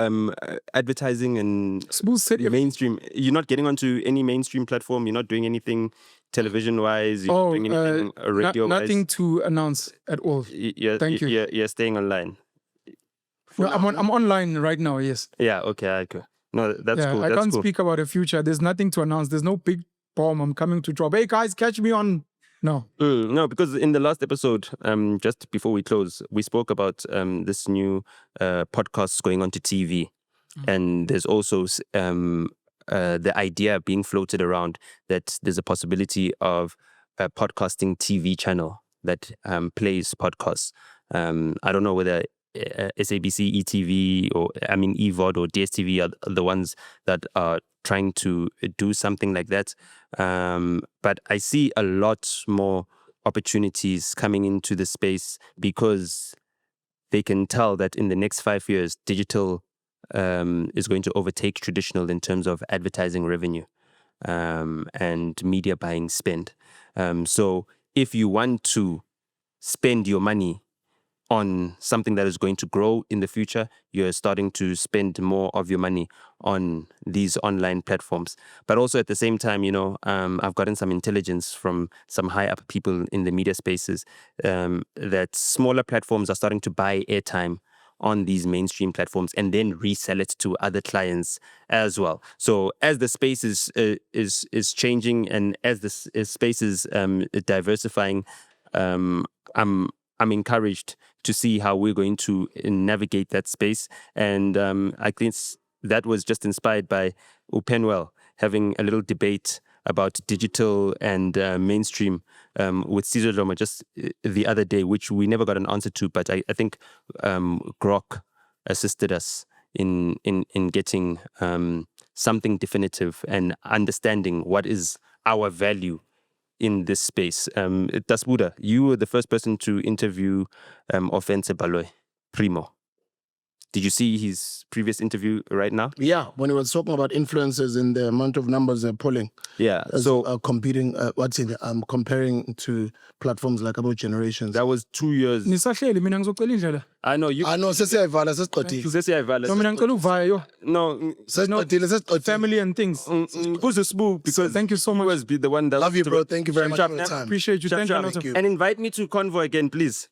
Advertising and Spools said everything. mainstream. You're not getting onto any mainstream platform. You're not doing anything television-wise. You're not doing anything radio-wise. Nothing to announce at all. Thank you. You're staying online. No, I'm online right now, yes. Yeah, okay. No, that's cool. I That's can't cool. speak about the future. There's nothing to announce. There's no big bomb I'm coming to drop. Hey, guys, catch me on... No. No, because in the last episode, just before we close, we spoke about this new podcast going on to TV. And there's also the idea being floated around that there's a possibility of a podcasting TV channel that plays podcasts. I don't know whether SABC, ETV, or EVOD or DSTV are the ones that are trying to do something like that. But I see a lot more opportunities coming into the space because they can tell that in the next 5 years, digital is going to overtake traditional in terms of advertising revenue and media buying spend. So if you want to spend your money on something that is going to grow in the future, you're starting to spend more of your money on these online platforms. But also at the same time, I've gotten some intelligence from some high up people in the media spaces that smaller platforms are starting to buy airtime on these mainstream platforms and then resell it to other clients as well. So as the space is changing and as the space is diversifying, I'm encouraged to see how we're going to navigate that space. And I think that was just inspired by PENUEL having a little debate about digital and mainstream with Caesar Loma just the other day, which we never got an answer to. But I think Grok assisted us in getting something definitive and understanding what is our value in this space. Dasbuda, you were the first person to interview Offense Baloy, Primo. Did you see his previous interview right now? Yeah, when he was talking about influencers and the amount of numbers they're pulling. Yeah, so comparing to platforms like About Generations. That was 2 years. Nisahleli mina ngizocela indlela. I know you. I know, sesiyayivala sesiqedile. No, mina ngicela uvaya yo. No, Sesiqedile. Family and things. who's the spoo? Because Thank you so much. he was the one that Love you, bro. Thank you very much for your time. Appreciate you. Thank you. Thank you. And invite me to Convoy again, please.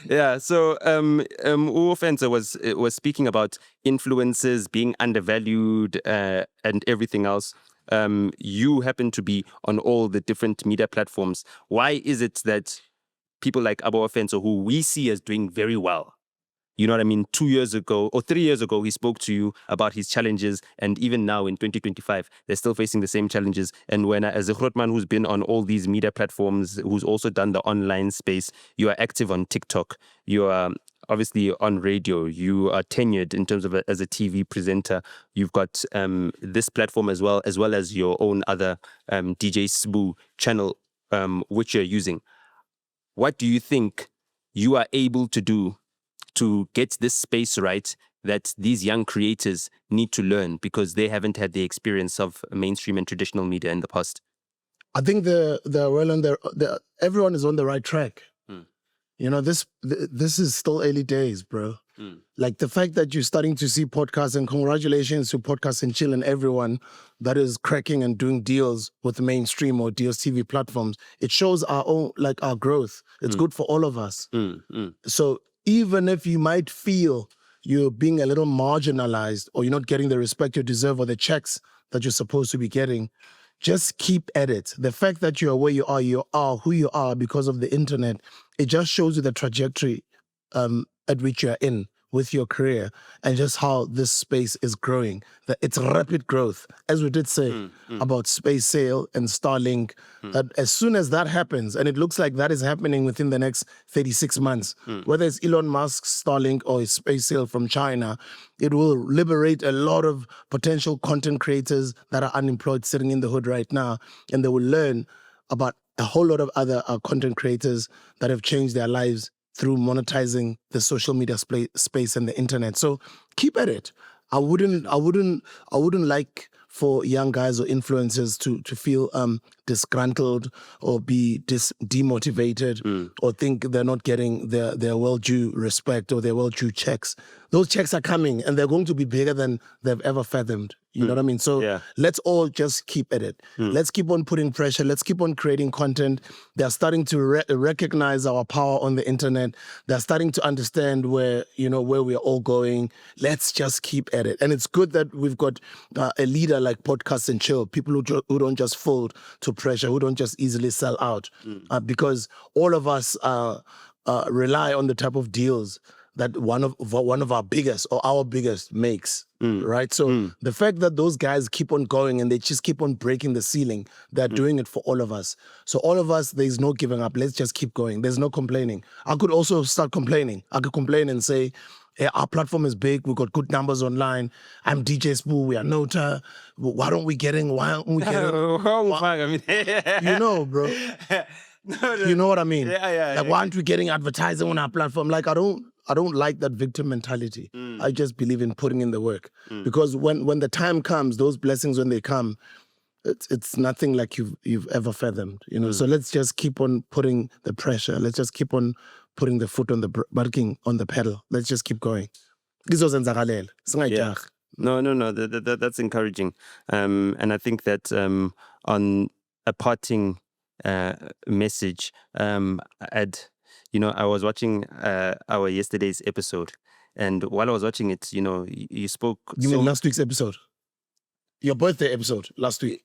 Yeah, so Offense was speaking about influencers being undervalued and everything else. You happen to be on all the different media platforms. Why is it that people like Abo Offense, who we see as doing very well, 2 years ago or 3 years ago, he spoke to you about his challenges. And even now in 2025, they're still facing the same challenges. And when as a Grootman who's been on all these media platforms, who's also done the online space, you are active on TikTok. You are obviously on radio. You are tenured in terms of as a TV presenter. You've got this platform as well as your own other DJ Sbu channel, which you're using. What do you think you are able to do to get this space right that these young creators need to learn because they haven't had the experience of mainstream and traditional media in the past? I think they're well on everyone is on the right track. This is still early days, bro. Like the fact that you're starting to see podcasts, and congratulations to Podcast and Chill and everyone that is cracking and doing deals with mainstream or DSTV platforms. It shows our growth. It's good for all of us. So even if you might feel you're being a little marginalized, or you're not getting the respect you deserve, or the checks that you're supposed to be getting, just keep at it. The fact that you are where you are who you are because of the internet, it just shows you the trajectory at which you're in with your career, and just how this space is growing. That it's rapid growth, as we did say about Space Sail and Starlink. That as soon as that happens, and it looks like that is happening within the next 36 months, whether it's Elon Musk's Starlink or his Space Sail from China, it will liberate a lot of potential content creators that are unemployed sitting in the hood right now, and they will learn about a whole lot of other content creators that have changed their lives through monetizing the social media space and the internet. So keep at it. I wouldn't like for young guys or influencers to feel disgruntled or be demotivated or think they're not getting their well-due respect or their well-due checks. Those checks are coming, and they're going to be bigger than they've ever fathomed. You know what I mean? So let's all just keep at it. Let's keep on putting pressure. Let's keep on creating content. They're starting to recognize our power on the internet. They're starting to understand where we're all going. Let's just keep at it. And it's good that we've got a leader like Podcast and Chill, people who don't just fold to pressure, who don't just easily sell out, because all of us rely on the type of deals that one of our biggest or our biggest makes, right? So the fact that those guys keep on going and they just keep on breaking the ceiling, they're doing it for all of us. So all of us, there's no giving up. Let's just keep going. There's no complaining. I could also start complaining. I could complain and say, hey, our platform is big. We've got good numbers online. I'm DJ Spoo. We are NOTA. Why aren't we getting? You know, bro. You know what I mean? Like, why aren't we getting advertising on our platform? Like, I don't like that victim mentality. I just believe in putting in the work. Because when the time comes, those blessings, when they come, it's nothing like you've ever fathomed. So let's just keep on putting the pressure. Let's just keep on putting the foot on the on the pedal. Let's just keep going. No. That's encouraging. And I think that on a parting message, I was watching our yesterday's episode, and while I was watching it, you spoke. You mean last week's episode? Your birthday episode last week.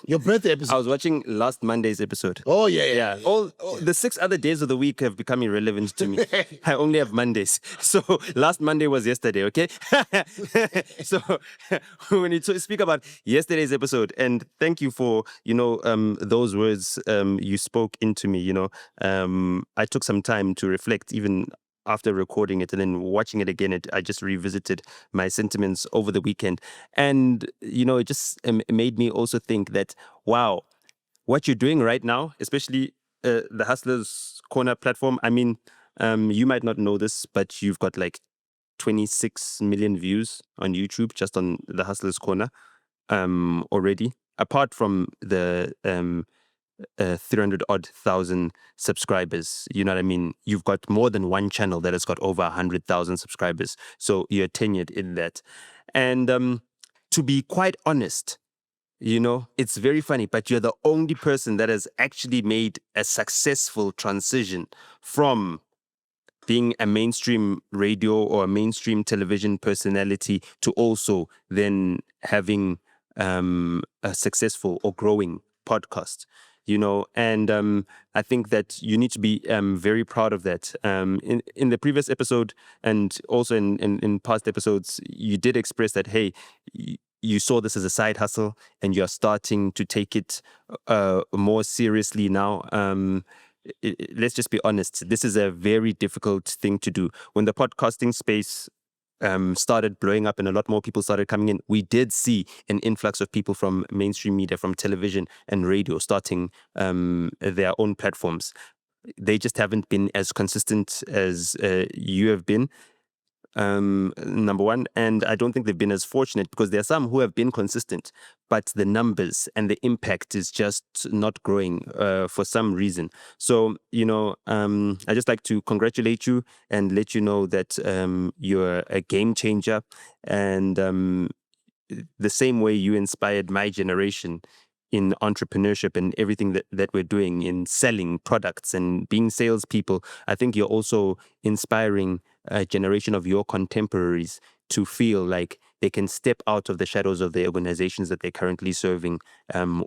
Your birthday episode. I was watching last Monday's episode. Oh, yeah. All the 6 other days of the week have become irrelevant to me. I only have Mondays. So last Monday was yesterday, okay? So when you speak about yesterday's episode, and thank you for, those words you spoke into me, I took some time to reflect even after recording it, and then watching it again, I just revisited my sentiments over the weekend. And, it just made me also think that, wow, what you're doing right now, especially the Hustlers Corner platform, I mean, you might not know this, but you've got like 26 million views on YouTube just on the Hustlers Corner already. Apart from the 300,000 subscribers, you know what I mean? You've got more than one channel that has got over 100,000 subscribers. So you're tenured in that. And to be quite honest, it's very funny, but you're the only person that has actually made a successful transition from being a mainstream radio or a mainstream television personality to also then having a successful or growing podcast. And I think that you need to be very proud of that. In the previous episode, and also in past episodes, you did express that, hey, you saw this as a side hustle and you're starting to take it more seriously now. Let's just be honest. This is a very difficult thing to do. When the podcasting space started blowing up and a lot more people started coming in, we did see an influx of people from mainstream media, from television and radio, starting their own platforms. They just haven't been as consistent as you have been, number one. And I don't think they've been as fortunate, because there are some who have been consistent, but the numbers and the impact is just not growing for some reason. So, I just like to congratulate you and let you know that you're a game changer. And the same way you inspired my generation in entrepreneurship and everything that we're doing in selling products and being salespeople, I think you're also inspiring a generation of your contemporaries to feel like they can step out of the shadows of the organizations that they're currently serving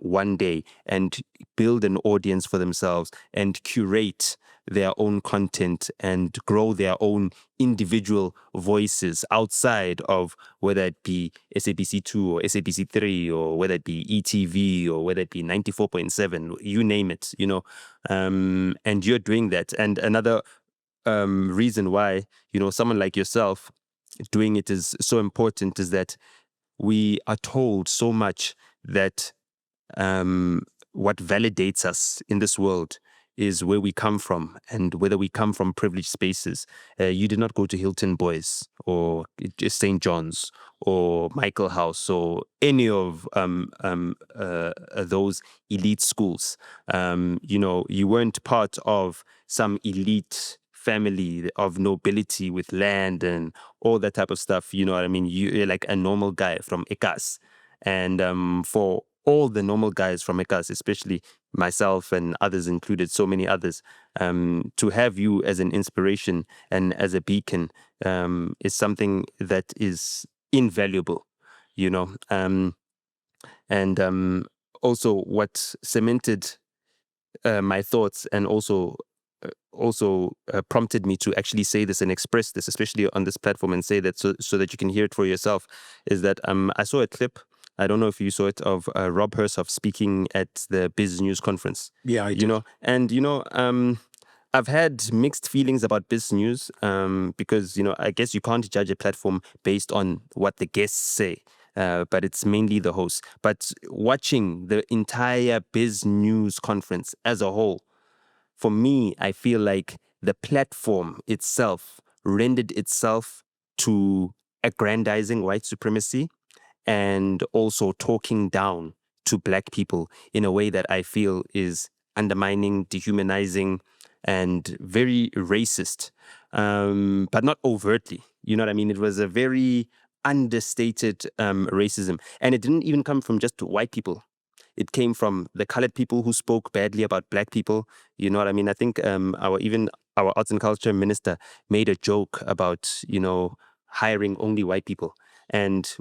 one day and build an audience for themselves and curate their own content and grow their own individual voices outside of whether it be SABC2 or SABC3 or whether it be ETV or whether it be 94.7, you name it, and you're doing that. And another reason why, someone like yourself doing it is so important is that we are told so much that what validates us in this world is where we come from and whether we come from privileged spaces. You did not go to Hilton Boys or St. John's or Michael House or any of those elite schools. You weren't part of some elite family of nobility with land and all that type of stuff. You know what I mean? You're like a normal guy from Ekas. And for all the normal guys from Ekas, especially myself and others included, so many others, to have you as an inspiration and as a beacon is something that is invaluable, and also what cemented my thoughts and also prompted me to actually say this and express this, especially on this platform, and say that so that you can hear it for yourself, is that I saw a clip, I don't know if you saw it, of Rob Hersoff speaking at the Biz News conference. Yeah, I did. I've had mixed feelings about Biz News because, I guess you can't judge a platform based on what the guests say. But it's mainly the host. But watching the entire Biz News conference as a whole, for me, I feel like the platform itself rendered itself to aggrandizing white supremacy and also talking down to Black people in a way that I feel is undermining, dehumanizing, and very racist, but not overtly. You know what I mean? It was a very understated racism. And it didn't even come from just white people. It came from the colored people who spoke badly about Black people. You know what I mean? I think our arts and culture minister made a joke about, hiring only white people. And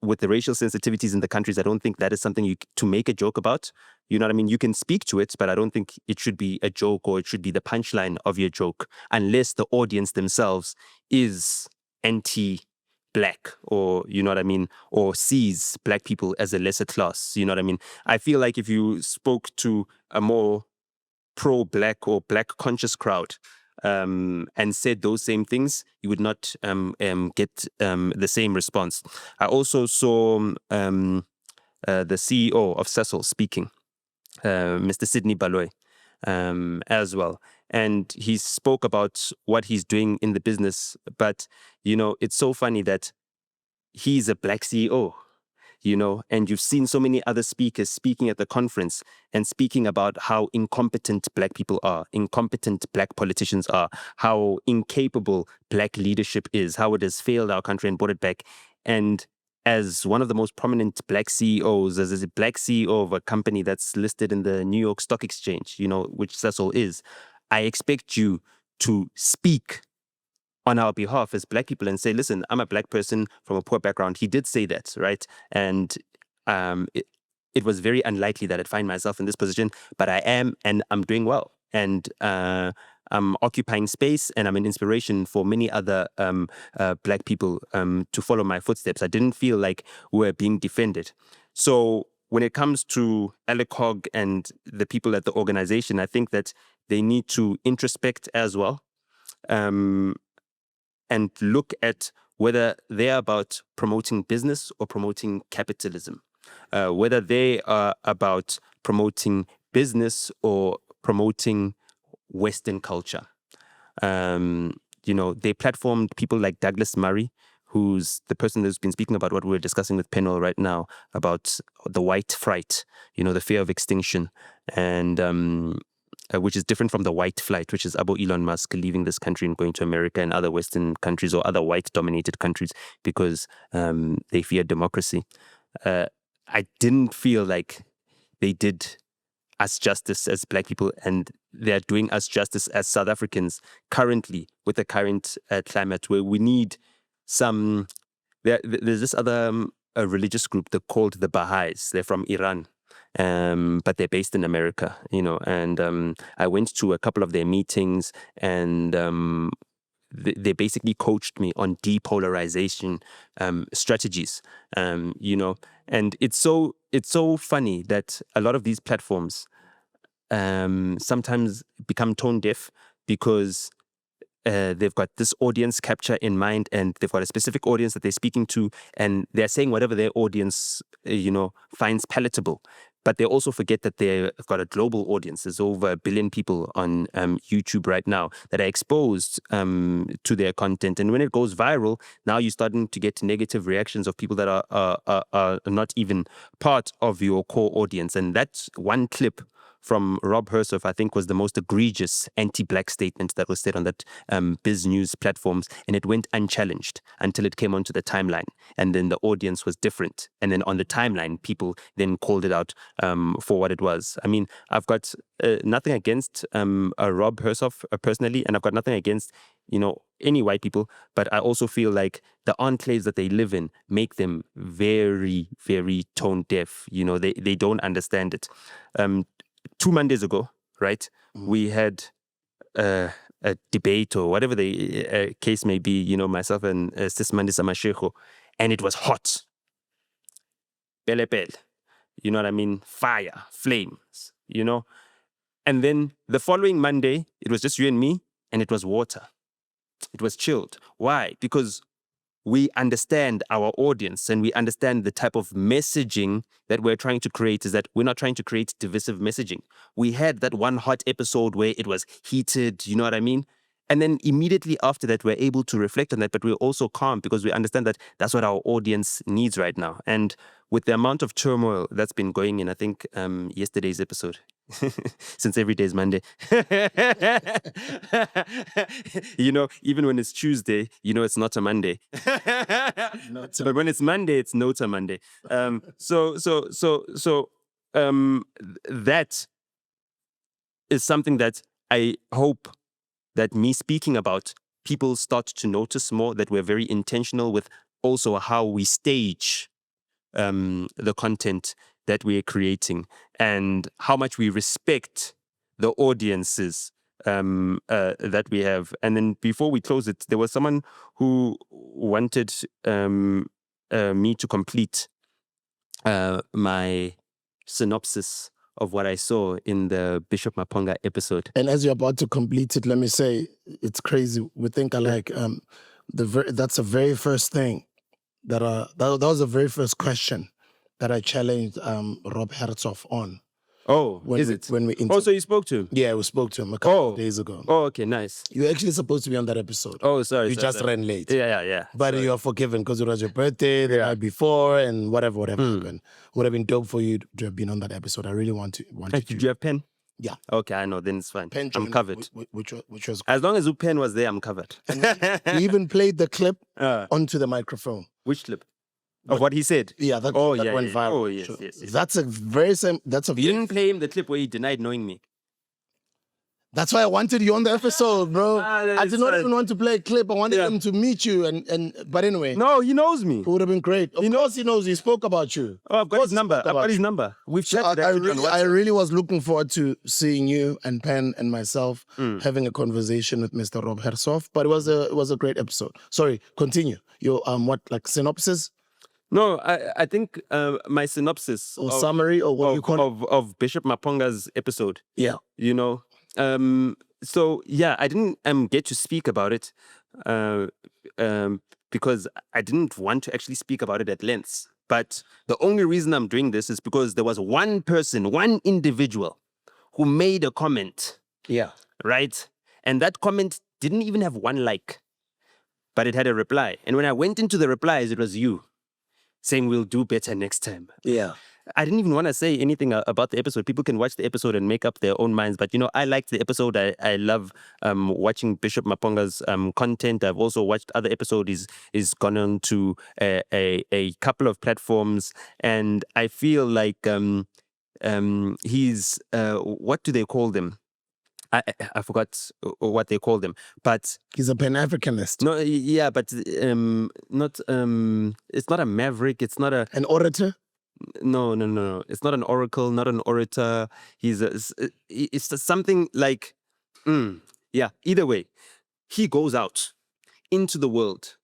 with the racial sensitivities in the countries, I don't think that is something to make a joke about. You know what I mean? You can speak to it, but I don't think it should be a joke or it should be the punchline of your joke unless the audience themselves is anti-Black, or, you know what I mean, or sees Black people as a lesser class. You know what I mean? I feel like if you spoke to a more pro-Black or Black conscious crowd and said those same things, you would not get the same response. I also saw the CEO of Cecil speaking, Mr. Sidney Baloy, as well. And he spoke about what he's doing in the business. But, it's so funny that he's a Black CEO, and you've seen so many other speakers speaking at the conference and speaking about how incompetent Black people are, incompetent Black politicians are, how incapable Black leadership is, how it has failed our country and brought it back. And as one of the most prominent Black CEOs, as a Black CEO of a company that's listed in the New York Stock Exchange, which Cecil is, I expect you to speak on our behalf as Black people and say, listen, I'm a Black person from a poor background. He did say that, right? And it was very unlikely that I'd find myself in this position, but I am, and I'm doing well. And I'm occupying space, and I'm an inspiration for many other Black people to follow my footsteps. I didn't feel like we're being defended. So when it comes to Alecog and the people at the organization, I think that they need to introspect as well. And look at whether they're about promoting business or promoting capitalism, whether they are about promoting business or promoting Western culture. They platformed people like Douglas Murray, who's the person who's been speaking about what we're discussing with PENUEL right now, about the white fright, the fear of extinction, and which is different from the white flight, which is Elon Musk leaving this country and going to America and other Western countries or other white-dominated countries because they fear democracy. I didn't feel like they did us justice as Black people, and they're doing us justice as South Africans currently with the current climate where we need some. There's this other a religious group. They're called the Baha'is. They're from Iran, but they're based in America. And I went to a couple of their meetings, and they basically coached me on depolarization strategies. And it's so funny that a lot of these platforms sometimes become tone deaf because they've got this audience capture in mind, and they've got a specific audience that they're speaking to, and they're saying whatever their audience, finds palatable. But they also forget that they've got a global audience. There's over 1 billion people on YouTube right now that are exposed to their content. And when it goes viral, now you're starting to get negative reactions of people that are not even part of your core audience. And that's one clip from Rob Hersoff, I think, was the most egregious anti-Black statement that was said on that Biz News platforms. And it went unchallenged until it came onto the timeline. And then the audience was different. And then on the timeline, people then called it out for what it was. I mean, I've got nothing against Rob Hersoff personally, and I've got nothing against, any white people, but I also feel like the enclaves that they live in make them very, very tone deaf. They don't understand it. 2 Mondays ago, right, we had a debate or whatever the case may be, myself and Sis Mandisa Mashego, and it was hot. Pele pele. You know what I mean? Fire, flames, And then the following Monday, it was just you and me, and it was water. It was chilled. Why? Because we understand our audience and we understand the type of messaging that we're trying to create is that we're not trying to create divisive messaging. We had that one hot episode where it was heated, you know what I mean? And then immediately after that, we're able to reflect on that, but we're also calm because we understand that that's what our audience needs right now. And with the amount of turmoil that's been going in, I think yesterday's episode, since every day is Monday, even when it's Tuesday, it's not a Monday. But when it's Monday, it's NOTA Monday. That is something that I hope that me speaking about, people start to notice more, that we're very intentional with also how we stage the content that we're creating and how much we respect the audiences that we have. And then before we close it, there was someone who wanted me to complete my synopsis of what I saw in the Bishop Maponga episode. And as you're about to complete it, let me say, it's crazy. We think that's the very first thing that was the very first question that I challenged Rob Herzoff on. Oh, so you spoke to him? Yeah, we spoke to him a couple of days ago. Oh, okay, nice. You were actually supposed to be on that episode. Oh, sorry. You just ran late. Yeah. But you are forgiven because it was your birthday the night before and whatever happened. Would have been dope for you to have been on that episode. I really wanted Did you have pen? Yeah. Okay, I know. Then it's fine. I'm covered. Which was as long as your pen was there, I'm covered. We even played the clip onto the microphone. Which clip? Of what he said? Yeah, that went viral. Oh, yes. That's a very same. You didn't play him the clip where he denied knowing me. That's why I wanted you on the episode, bro. I did not even want to play a clip. I wanted him to meet you, but anyway. No, he knows me. It would have been great. Of course he knows. He spoke about you. Oh, I've got his number. We've chatted. I really was looking forward to seeing you and Pen and myself having a conversation with Mr. Rob Hersoff. But it was a great episode. Sorry, continue. Your synopsis? No, I think my synopsis or summary or what you call of Bishop Maponga's episode. Yeah. So I didn't get to speak about it because I didn't want to actually speak about it at length. But the only reason I'm doing this is because there was one person, one individual who made a comment. Yeah. Right? And that comment didn't even have one like, but it had a reply. And when I went into the replies, it was you saying we'll do better next time. Yeah. I didn't even want to say anything about the episode. People can watch the episode and make up their own minds. But, I liked the episode. I love watching Bishop Maponga's content. I've also watched other episodes. He's gone on to a couple of platforms. And I feel like he's what do they call them? I forgot what they call them, but He's a Pan-Africanist. no, yeah, but not it's not a maverick. It's not a An orator? no. It's not an oracle, not an orator. It's something like yeah. Either way, he goes out into the world,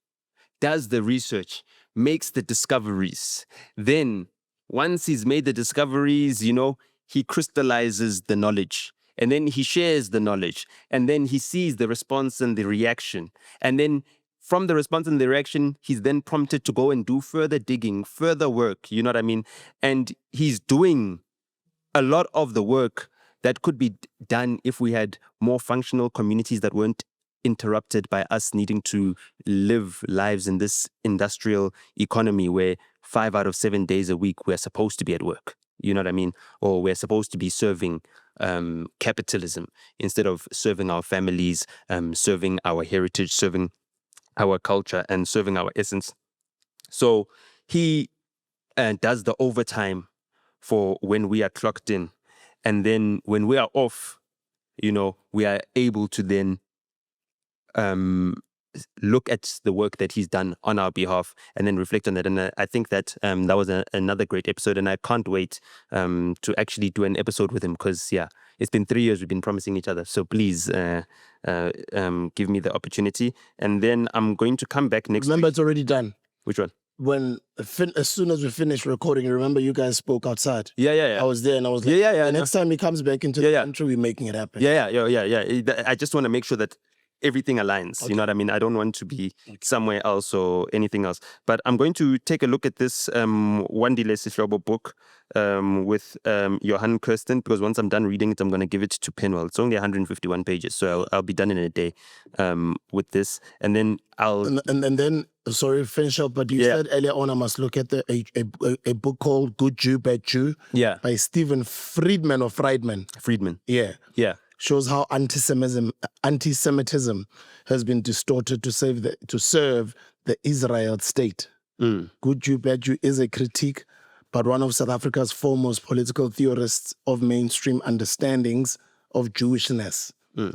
does the research, makes the discoveries. Then once he's made the discoveries, he crystallizes the knowledge. And then he shares the knowledge. And then he sees the response and the reaction. And then from the response and the reaction, he's then prompted to go and do further digging, further work. You know what I mean? And he's doing a lot of the work that could be done if we had more functional communities that weren't interrupted by us needing to live lives in this industrial economy where 5 out of 7 days a week we're supposed to be at work. You know what I mean? Or we're supposed to be serving capitalism instead of serving our families, serving our heritage, serving our culture, and serving our essence. So he does the overtime for when we are clocked in. And then when we are off, we are able to then look at the work that he's done on our behalf and then reflect on that. And I think that that was another great episode, and I can't wait to actually do an episode with him because, it's been 3 years we've been promising each other. So please give me the opportunity. And then I'm going to come back next Remember, week. it's already done. Which one? As soon as we finished recording, remember you guys spoke outside. Yeah. I was there and I was like, the next time he comes back into the country, we're making it happen. Yeah. I just want to make sure that everything aligns. Okay. You know what I mean? I don't want to be somewhere else or anything else. But I'm going to take a look at this Wandile Sihlobo book with Johan Kirsten, because once I'm done reading it, I'm going to give it to PENUEL. It's only 151 pages, so I'll be done in a day with this. And then And then, sorry, finish up, but you said earlier on I must look at a book called Good Jew, Bad Jew by Stephen Friedman or Friedman. Friedman. Yeah. Shows how anti-Semitism has been distorted to serve the Israel state. Good Jew, Bad Jew is a critique, but one of South Africa's foremost political theorists of mainstream understandings of Jewishness.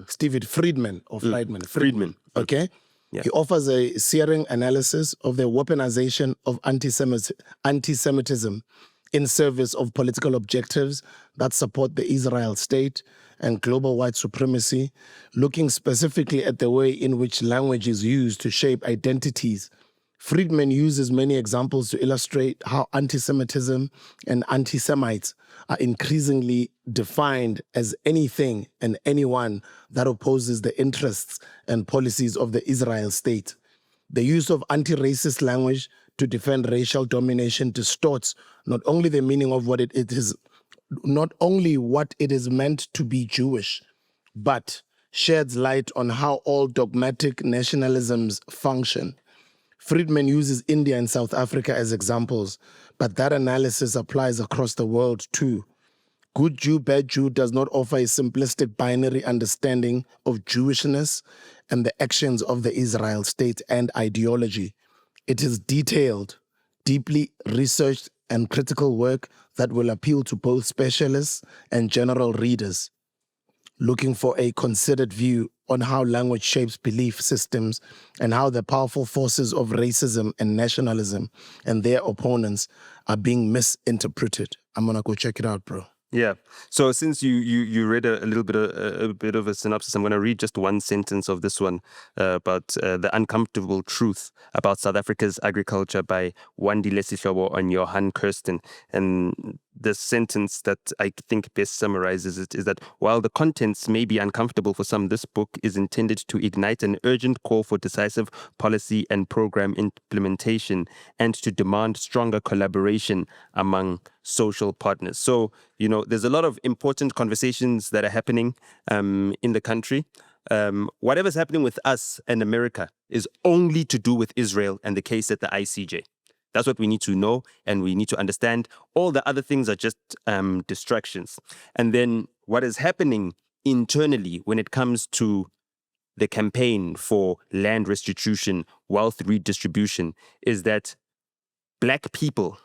Stephen Friedman or Friedman. Friedman. Okay? Yeah. He offers a searing analysis of the weaponization of anti-Semitism in service of political objectives that support the Israel state and global white supremacy, looking specifically at the way in which language is used to shape identities. Friedman uses many examples to illustrate how anti-Semitism and anti-Semites are increasingly defined as anything and anyone that opposes the interests and policies of the Israel state. The use of anti-racist language to defend racial domination distorts not only the meaning of what it is meant to be Jewish, but sheds light on how all dogmatic nationalisms function. Friedman uses India and South Africa as examples, but that analysis applies across the world too. Good Jew, Bad Jew does not offer a simplistic binary understanding of Jewishness and the actions of the Israel state and ideology. It is detailed, deeply researched, and critical work that will appeal to both specialists and general readers, looking for a considered view on how language shapes belief systems and how the powerful forces of racism and nationalism and their opponents are being misinterpreted. I'm going to go check it out, bro. Yeah. So since you read a bit of a synopsis, I'm going to read just one sentence of this one about the uncomfortable truth about South Africa's agriculture by Wandile Sihlobo and Johan Kirsten. And the sentence that I think best summarizes it is that while the contents may be uncomfortable for some, this book is intended to ignite an urgent call for decisive policy and program implementation and to demand stronger collaboration among social partners. So, there's a lot of important conversations that are happening in the country. Whatever's happening with us and America is only to do with Israel and the case at the ICJ. That's what we need to know and we need to understand. All the other things are just distractions. And then what is happening internally when it comes to the campaign for land restitution, wealth redistribution, is that Black people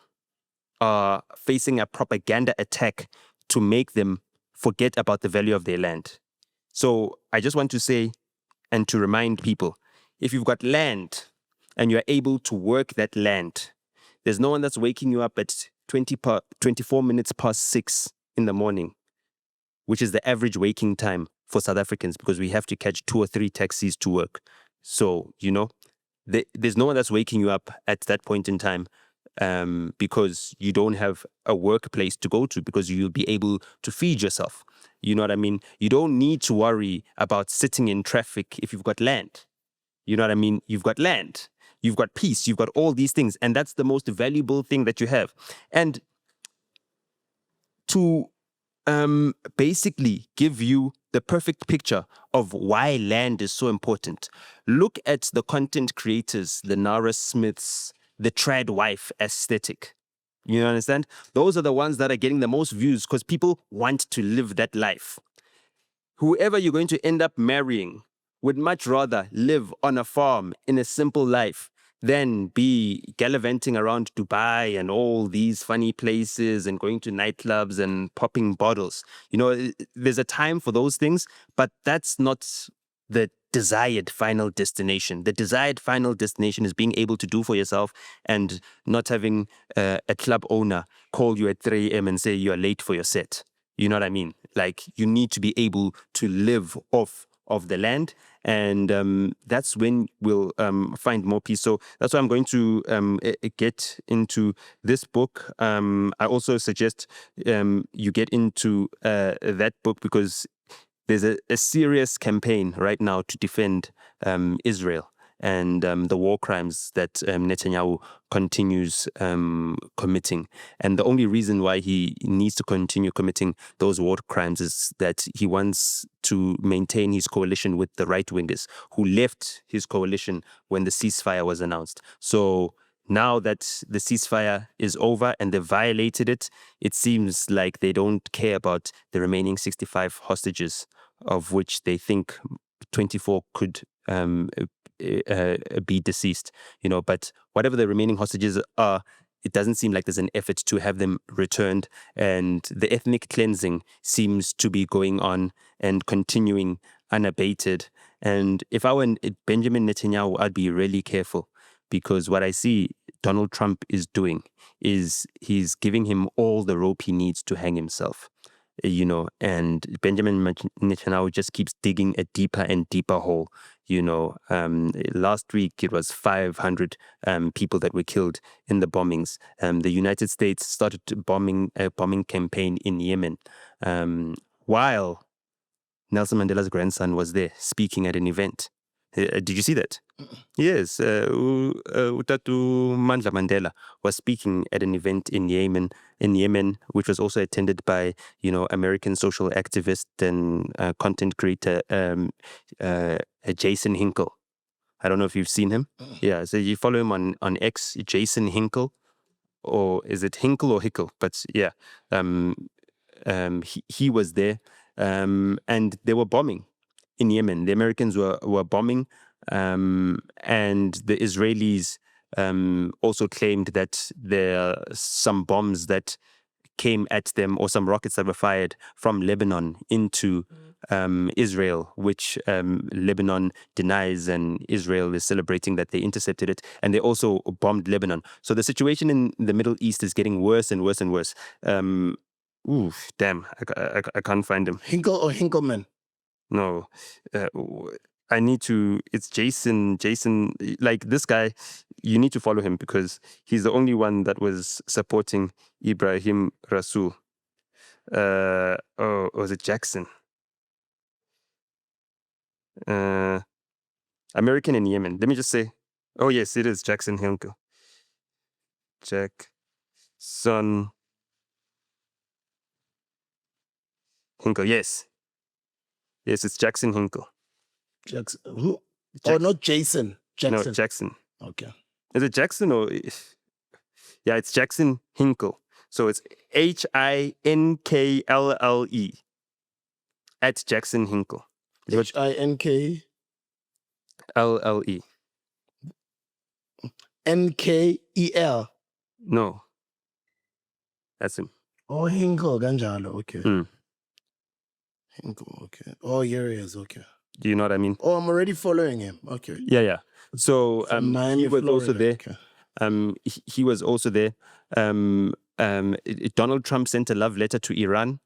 are facing a propaganda attack to make them forget about the value of their land. So I just want to say and to remind people, if you've got land and you're able to work that land, there's no one that's waking you up at 24 minutes past 6 in the morning, which is the average waking time for South Africans, because we have to catch 2 or 3 taxis to work. So, there's no one that's waking you up at that point in time because you don't have a workplace to go to, because you'll be able to feed yourself. You know what I mean? You don't need to worry about sitting in traffic if you've got land. You know what I mean? You've got land, you've got peace, you've got all these things. And that's the most valuable thing that you have. And to basically give you the perfect picture of why land is so important, look at the content creators, the Nara Smiths, the trad wife aesthetic. You understand? Those are the ones that are getting the most views because people want to live that life. Whoever you're going to end up marrying would much rather live on a farm in a simple life than be gallivanting around Dubai and all these funny places and going to nightclubs and popping bottles. There's a time for those things, but that's not the desired final destination. The desired final destination is being able to do for yourself and not having a club owner call you at 3 a.m. and say you're late for your set. You know what I mean? Like, you need to be able to live off of the land, and that's when we'll find more peace. So that's why I'm going to get into this book. I also suggest you get into that book because there's a serious campaign right now to defend Israel and the war crimes that Netanyahu continues committing. And the only reason why he needs to continue committing those war crimes is that he wants to maintain his coalition with the right-wingers who left his coalition when the ceasefire was announced. So now that the ceasefire is over and they violated it, it seems like they don't care about the remaining 65 hostages, of which they think 24 could be deceased, but whatever the remaining hostages are, it doesn't seem like there's an effort to have them returned. And the ethnic cleansing seems to be going on and continuing unabated. And if I were Benjamin Netanyahu, I'd be really careful, because what I see Donald Trump is doing is he's giving him all the rope he needs to hang himself. And Benjamin Netanyahu just keeps digging a deeper and deeper hole. Last week it was 500 people that were killed in the bombings. The United States started a bombing campaign in Yemen while Nelson Mandela's grandson was there speaking at an event. Did you see that? Yes, Utatu Mandla Mandela was speaking at an event in Yemen, which was also attended by, American social activist and content creator Jason Hinkle. I don't know if you've seen him. Yeah, so you follow him on X, Jason Hinkle, or is it Hinkle or Hickle? But yeah, he was there, and they were bombing in Yemen. The Americans were bombing, and the Israelis also claimed that there are some bombs that came at them, or some rockets that were fired from Lebanon into Israel, which Lebanon denies, and Israel is celebrating that they intercepted it, and they also bombed Lebanon. So the situation in the Middle East is getting worse and worse and worse. Damn, I can't find him. Hinkle or Hinkleman? No, I need to. It's Jason. Like, this guy, you need to follow him because he's the only one that was supporting Ibrahim Rasul. Was it Jackson? American in Yemen. Let me just say. Oh yes, it is Jackson Hinkle. Jackson Hinkle. Yes, it's Jackson Hinkle. Jackson. Who? Oh, not Jason. Jackson. No, Jackson. Okay. Is it Jackson or? Yeah, it's Jackson Hinkle. So it's HINKLLE at Jackson Hinkle. HINK LLE. NKEL. No, that's him. Oh, Hinkle, Ganjalo, okay. Mm. Hinkle, okay. Oh, here he is, okay. Do you know what I mean? Oh, I'm already following him. Okay. Yeah. So From Miami, he was also Florida. there. Okay. He was also there. Donald Trump sent a love letter to Iran.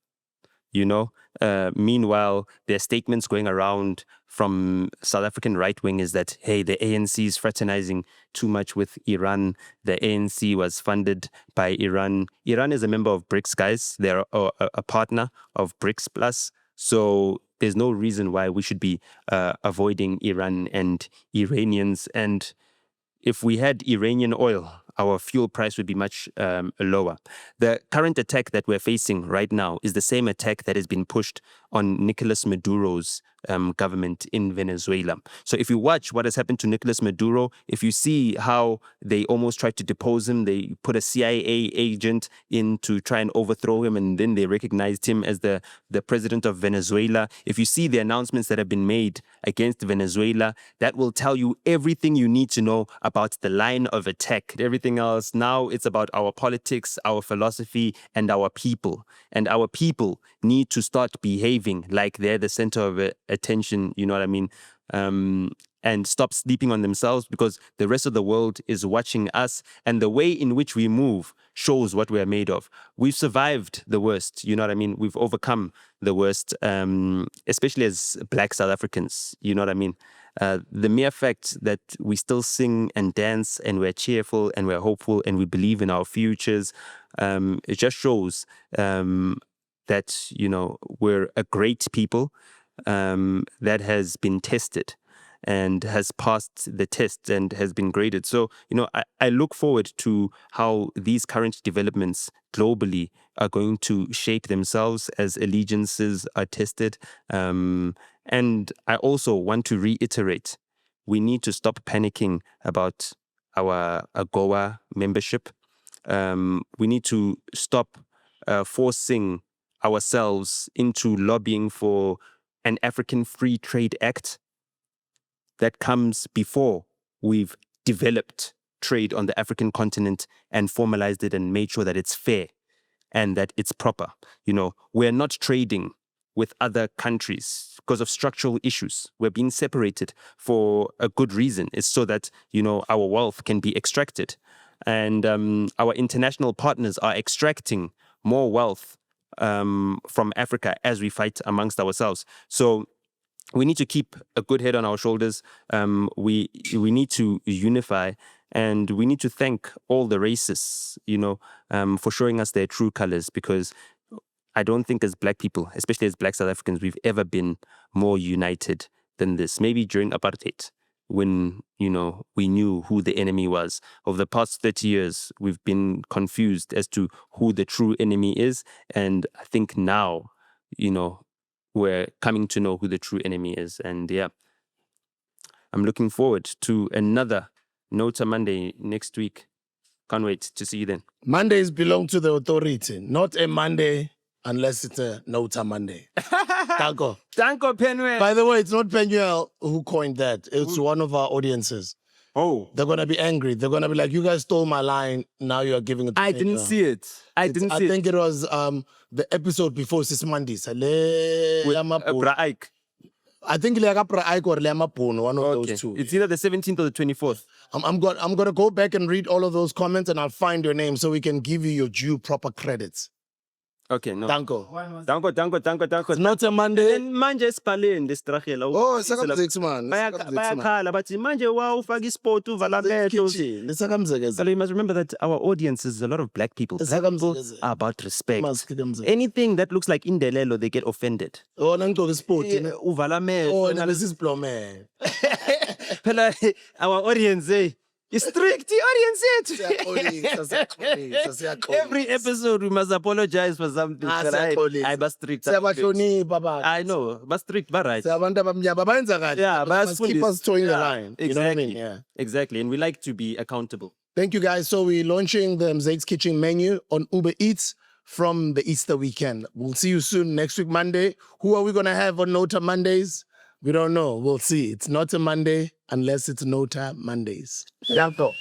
Meanwhile, there are statements going around from South African right wing is that, hey, the ANC is fraternizing too much with Iran. The ANC was funded by Iran. Iran is a member of BRICS, guys. They're a partner of BRICS Plus. So there's no reason why we should be avoiding Iran and Iranians. And if we had Iranian oil, our fuel price would be much lower. The current attack that we're facing right now is the same attack that has been pushed on Nicolas Maduro's government in Venezuela. So if you watch what has happened to Nicolas Maduro, if you see how they almost tried to depose him, they put a CIA agent in to try and overthrow him, and then they recognized him as the president of Venezuela. If you see the announcements that have been made against Venezuela, that will tell you everything you need to know about the line of attack. Everything else, now it's about our politics, our philosophy, and our people. And our people need to start behaving like they're the center of attention, you know what I mean? And stop sleeping on themselves, because the rest of the world is watching us, and the way in which we move shows what we're made of. We've survived the worst, you know what I mean? We've overcome the worst, especially as Black South Africans, you know what I mean? The mere fact that we still sing and dance and we're cheerful and we're hopeful and we believe in our futures, it just shows that, we're a great people that has been tested and has passed the test and has been graded. So, I look forward to how these current developments globally are going to shape themselves as allegiances are tested. And I also want to reiterate, we need to stop panicking about our AGOA membership. We need to stop forcing ourselves into lobbying for an African Free Trade Act that comes before we've developed trade on the African continent and formalized it and made sure that it's fair and that it's proper. We're not trading with other countries because of structural issues. We're being separated for a good reason. It's so that, our wealth can be extracted. And our international partners are extracting more wealth from Africa as we fight amongst ourselves. So we need to keep a good head on our shoulders. We need to unify, and we need to thank all the racists, for showing us their true colors, because I don't think as Black people, especially as Black South Africans, we've ever been more united than this. Maybe during apartheid, when, we knew who the enemy was. Over the past 30 years, we've been confused as to who the true enemy is. And I think now, we're coming to know who the true enemy is. And yeah, I'm looking forward to another NOTA Monday next week. Can't wait to see you then. Mondays belong to the authority, not a Monday unless it's a NOTA Monday. Danko. Danko PENUEL. By the way, it's not PENUEL who coined that. It's one of our audiences. Oh. They're going to be angry. They're going to be like, you guys stole my line. Now you're giving it to I didn't see it. I think it was the episode before Sis Mondays. I think one of those two. It's either the 17th or the 24th. I'm going to go back and read all of those comments, and I'll find your name so we can give you your due proper credits. Okay, no. Danko. It's not a Monday. Manje espaleni lestragela. Oh, it's like 6 months. Bayakhala bathi manje ufaka isport uvala amehlo. So you must remember that our audience is a lot of Black people. Black people are about respect. Anything that looks like indelelo, they get offended. Oh, nanto sport. Uvala amehlo. Oh, this is plome. Our audience, it's strict, the audience. Every episode we must apologize for something. I must strict. I know, but strict, but right. Yeah, but keep us towing the line. Exactly. You know what I mean? Yeah. Exactly. And we like to be accountable. Thank you, guys. So we're launching the Mzake's Kitchen menu on Uber Eats from the Easter weekend. We'll see you soon next week, Monday. Who are we going to have on NOTA Mondays? We don't know. We'll see. It's not a Monday unless it's NOTA Mondays. Danko.